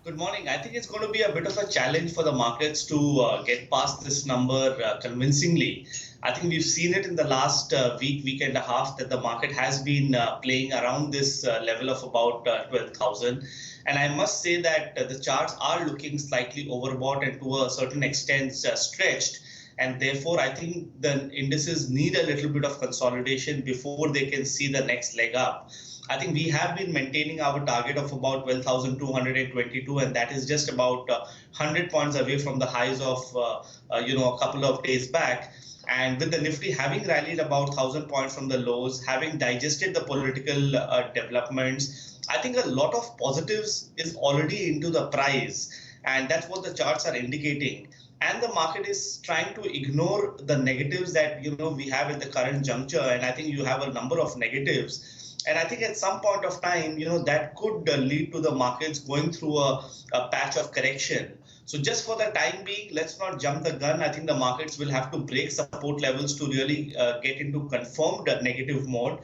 Good morning. I think it's going to be a bit of a challenge for the markets to get past this number convincingly. I think we've seen it in the last week and a half that the market has been playing around this level of about 12,000. And I must say that the charts are looking slightly overbought and to a certain extent stretched. And therefore, I think the indices need a little bit of consolidation before they can see the next leg up. I think we have been maintaining our target of about 12,222, and that is just about 100 points away from the highs of a couple of days back. And with the Nifty having rallied about 1,000 points from the lows, having digested the political developments, I think a lot of positives is already into the price, and that's what the charts are indicating. And the market is trying to ignore the negatives that we have at the current juncture, and I think you have a number of negatives. And I think at some point of time, that could lead to the markets going through a patch of correction. So just for the time being, let's not jump the gun. I think the markets will have to break support levels to really get into confirmed negative mode.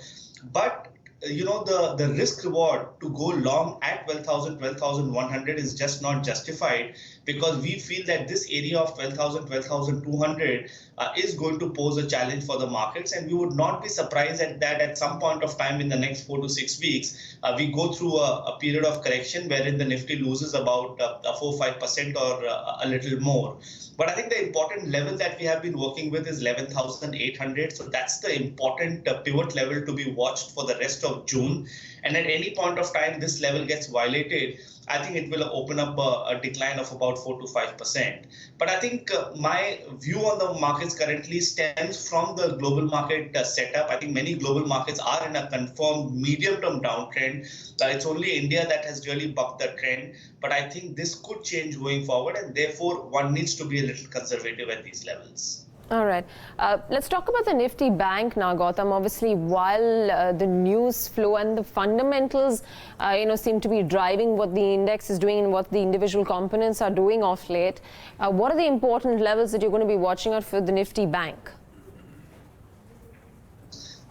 But the risk reward to go long at 12,000, 12,100 is just not justified, because we feel that this area of 12,000, 12,200 is going to pose a challenge for the markets, and we would not be surprised at that at some point of time in the next 4 to 6 weeks, we go through a period of correction wherein the Nifty loses about 4-5% or a little more. But I think the important level that we have been working with is 11,800. So that's the important pivot level to be watched for the rest of June. And at any point of time, this level gets violated, I think it will open up a decline of about 4 to 5%. But I think my view on the markets currently stems from the global market setup. I think many global markets are in a confirmed medium-term downtrend. It's only India that has really bucked the trend. But I think this could change going forward, and therefore one needs to be a little conservative at these levels. All right. Let's talk about the Nifty Bank now, Gautam. Obviously, while the news flow and the fundamentals, seem to be driving what the index is doing and what the individual components are doing off late, what are the important levels that you're going to be watching out for the Nifty Bank?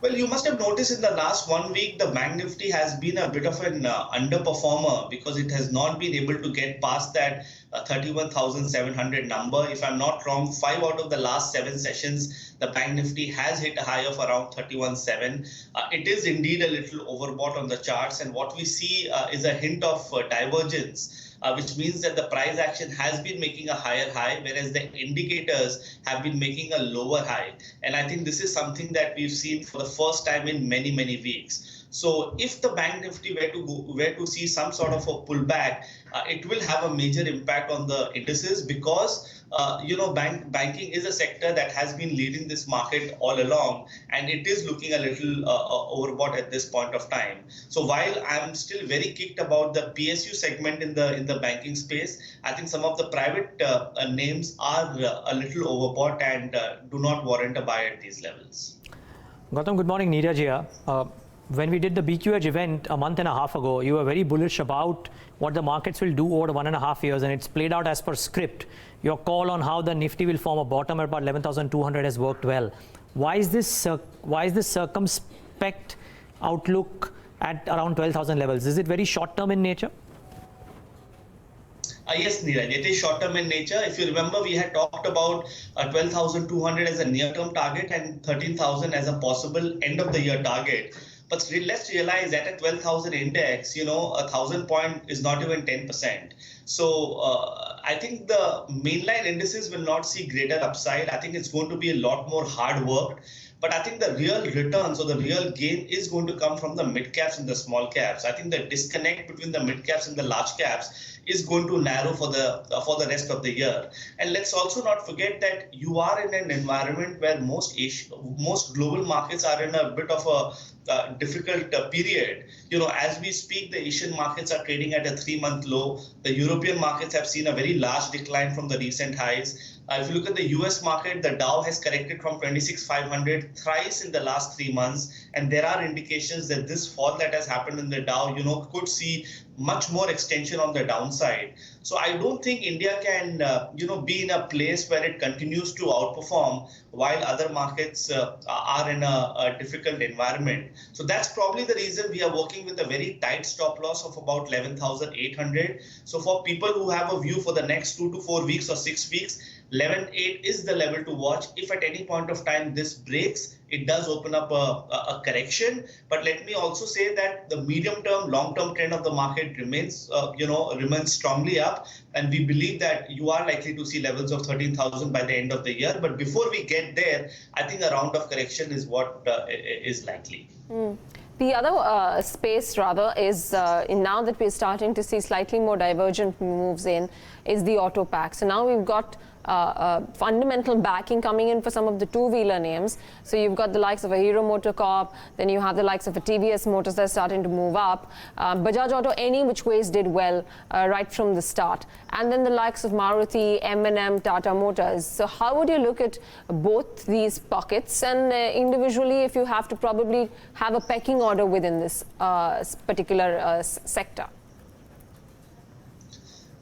Well, you must have noticed in the last 1 week, the Bank Nifty has been a bit of an underperformer because it has not been able to get past that 31,700 number. If I'm not wrong, 5 out of the last 7 sessions, the Bank Nifty has hit a high of around 31.7. It is indeed a little overbought on the charts, and what we see is a hint of divergence. Which means that the price action has been making a higher high, whereas the indicators have been making a lower high. And I think this is something that we've seen for the first time in many, many weeks. So if the Bank Nifty were to see some sort of a pullback, it will have a major impact on the indices, because banking is a sector that has been leading this market all along, and it is looking a little overbought at this point of time. So while I'm still very kicked about the PSU segment in the banking space, I think some of the private names are a little overbought and do not warrant a buy at these levels. Gautam, good morning. Neeraj here. When we did the BQH event a month and a half ago, you were very bullish about what the markets will do over 1.5 years, and it's played out as per script. Your call on how the Nifty will form a bottom at about 11,200 has worked well. Why is this circumspect outlook at around 12,000 levels? Is it very short-term in nature? Yes, Neeraj, it is short-term in nature. If you remember, we had talked about 12,200 as a near-term target and 13,000 as a possible end-of-the-year target. But let's realize that at 12,000 index, 1,000 point is not even 10%. So I think the mainline indices will not see greater upside. I think it's going to be a lot more hard work. But I think the real returns or the real gain is going to come from the mid caps and the small caps. I think the disconnect between the mid caps and the large caps is going to narrow for the rest of the year. And let's also not forget that you are in an environment where most global markets are in a bit of a difficult period. As we speak, the Asian markets are trading at a 3-month low. The European markets have seen a very large decline from the recent highs. If you look at the US market, the Dow has corrected from 26,500 thrice in the last 3 months. And there are indications that this fall that has happened in the Dow, could see much more extension on the downside. So I don't think India can, be in a place where it continues to outperform while other markets are in a difficult environment. So that's probably the reason we are working with a very tight stop loss of about 11,800. So for people who have a view for the next 2 to 4 weeks or 6 weeks, 11.8 is the level to watch. If at any point of time this breaks, it does open up a correction. But let me also say that the medium-term, long-term trend of the market remains strongly up. And we believe that you are likely to see levels of 13,000 by the end of the year. But before we get there, I think a round of correction is what is likely. The other space, rather, is now that we're starting to see slightly more divergent moves in, is the auto pack. So now we've got fundamental backing coming in for some of the two-wheeler names. So you've got the likes of a Hero MotoCorp, then you have the likes of a TVS Motors that's starting to move up. Bajaj Auto, any which ways did well right from the start. And then the likes of Maruti, M&M, Tata Motors. So how would you look at both these pockets? And individually, if you have to probably have a pecking order within this particular sector?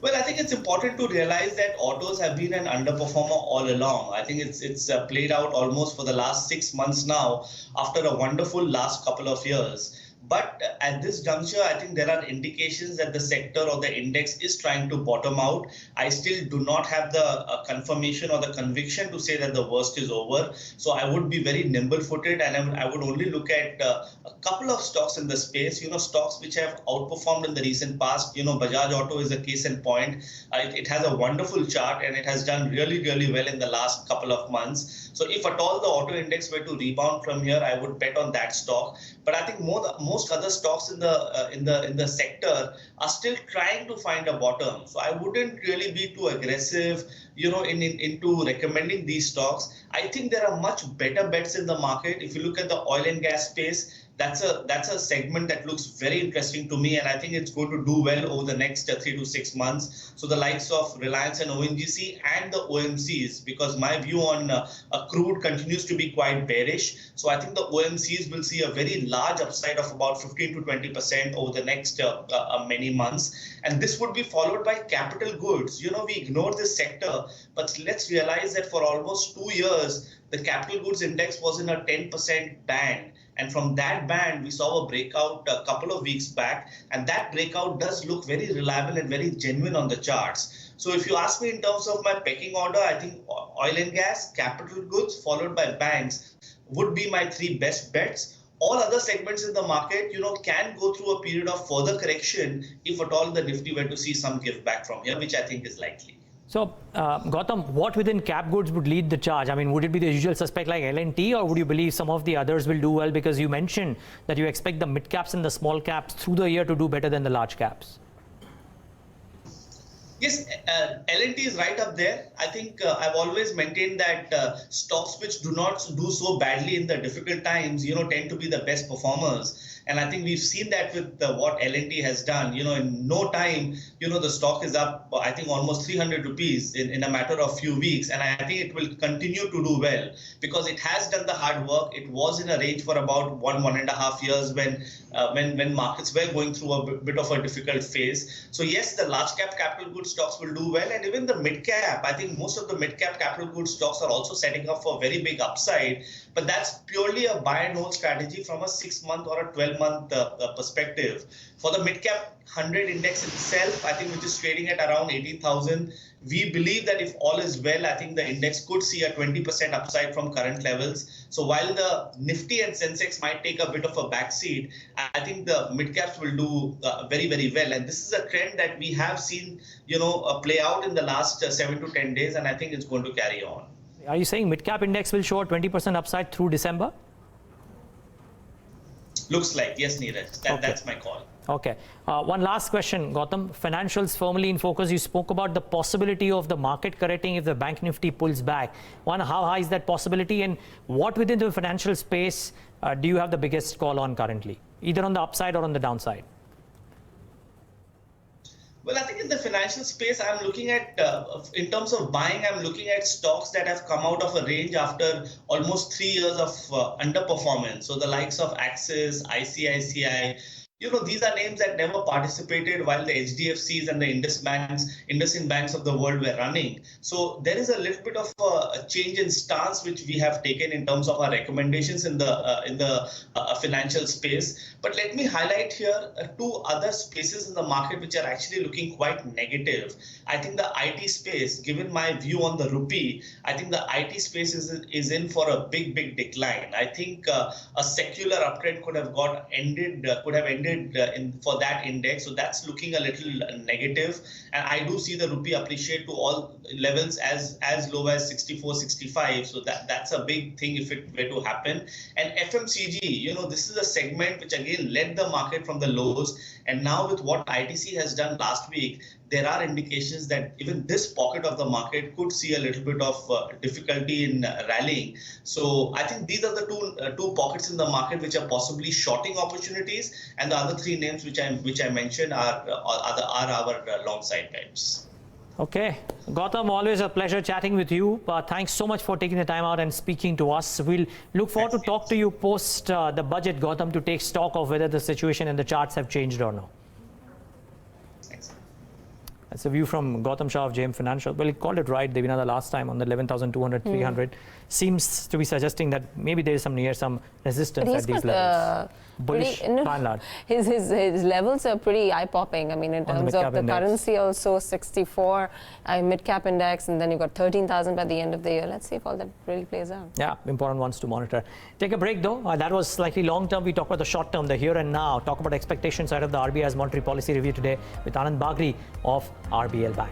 Well, I think it's important to realize that autos have been an underperformer all along. I think it's played out almost for the last 6 months now after a wonderful last couple of years. But at this juncture, I think there are indications that the sector or the index is trying to bottom out. I still do not have the confirmation or the conviction to say that the worst is over. So I would be very nimble-footed, and I would only look at a couple of stocks in the space, stocks which have outperformed in the recent past. Bajaj Auto is a case in point. It has a wonderful chart, and it has done really, really well in the last couple of months. So if at all the auto index were to rebound from here, I would bet on that stock. But I think most other stocks in the sector are still trying to find a bottom. So I wouldn't really be too aggressive, into recommending these stocks. I think there are much better bets in the market. If you look at the oil and gas space, that's a segment that looks very interesting to me, and I think it's going to do well over the next 3 to 6 months. So the likes of Reliance and ONGC and the OMCs, because my view on crude continues to be quite bearish. So I think the OMCs will see a very large upside of about 15 to 20% over the next many months. And this would be followed by capital goods. We ignore this sector, but let's realize that for almost 2 years, the capital goods index was in a 10% band. And from that band, we saw a breakout a couple of weeks back. And that breakout does look very reliable and very genuine on the charts. So if you ask me in terms of my pecking order, I think oil and gas, capital goods, followed by banks would be my 3 best bets. All other segments in the market, can go through a period of further correction if at all the Nifty were to see some give back from here, which I think is likely. So, Gautam, what within cap goods would lead the charge? I mean, would it be the usual suspect like L&T, or would you believe some of the others will do well? Because you mentioned that you expect the mid caps and the small caps through the year to do better than the large caps. Yes, L&T is right up there. I think I've always maintained that stocks which do not do so badly in the difficult times, tend to be the best performers. And I think we've seen that with what L&T has done. In no time, the stock is up, I think, almost 300 rupees in a matter of few weeks. And I think it will continue to do well because it has done the hard work. It was in a range for about 1.5 years when markets were going through a bit of a difficult phase. So yes, the large cap capital goods stocks will do well. And even the mid cap, I think most of the mid cap capital goods stocks are also setting up for a very big upside. But that's purely a buy and hold strategy from a 6-month or a 12-month perspective. For the mid-cap 100 index itself, I think which is trading at around 18,000, we believe that if all is well, I think the index could see a 20% upside from current levels. So while the Nifty and Sensex might take a bit of a backseat, I think the mid-caps will do very, very well. And this is a trend that we have seen, play out in the last 7 to 10 days, and I think it's going to carry on. Are you saying mid-cap index will show a 20% upside through December? Looks like, yes, Neeraj. That's my call. Okay. One last question, Gautam. Financials firmly in focus. You spoke about the possibility of the market correcting if the bank Nifty pulls back. One, how high is that possibility? And what within the financial space do you have the biggest call on currently, either on the upside or on the downside? Well, I think in the financial space, I'm looking at, in terms of buying, I'm looking at stocks that have come out of a range after almost 3 years of underperformance. So the likes of Axis, ICICI, these are names that never participated while the HDFCs and the IndusInd banks of the world were running. So there is a little bit of a change in stance which we have taken in terms of our recommendations in the financial space. But let me highlight here 2 other spaces in the market which are actually looking quite negative. I think the IT space, given my view on the rupee, I think the IT space is in for a big decline. I think a secular uptrend could have ended for that index. So that's looking a little negative. And I do see the rupee appreciate to all levels as low as 64, 65. So that's a big thing if it were to happen. And FMCG, this is a segment which again led the market from the lows. And now with what ITC has done last week, there are indications that even this pocket of the market could see a little bit of difficulty in rallying. So I think these are the two pockets in the market which are possibly shorting opportunities, and the other 3 names which I mentioned are our long side bets. Okay, Gautam, always a pleasure chatting with you. Thanks so much for taking the time out and speaking to us. We'll look forward to talk to you post the budget, Gautam, to take stock of whether the situation and the charts have changed or not. That's a view from Gautam Shah of JM Financial. Well, he called it right, Devina, the last time on the 11,200, 300. Seems to be suggesting that maybe there is some resistance at these levels. Bullish, by and large. His levels are pretty eye-popping. I mean, in terms of the currency also, 64 mid-cap index, and then you got 13,000 by the end of the year. Let's see if all that really plays out. Yeah, important ones to monitor. Take a break though. That was slightly long-term. We talk about the short-term, the here and now. Talk about expectations out of the RBI's monetary policy review today with Anand Bagri of RBL Bank.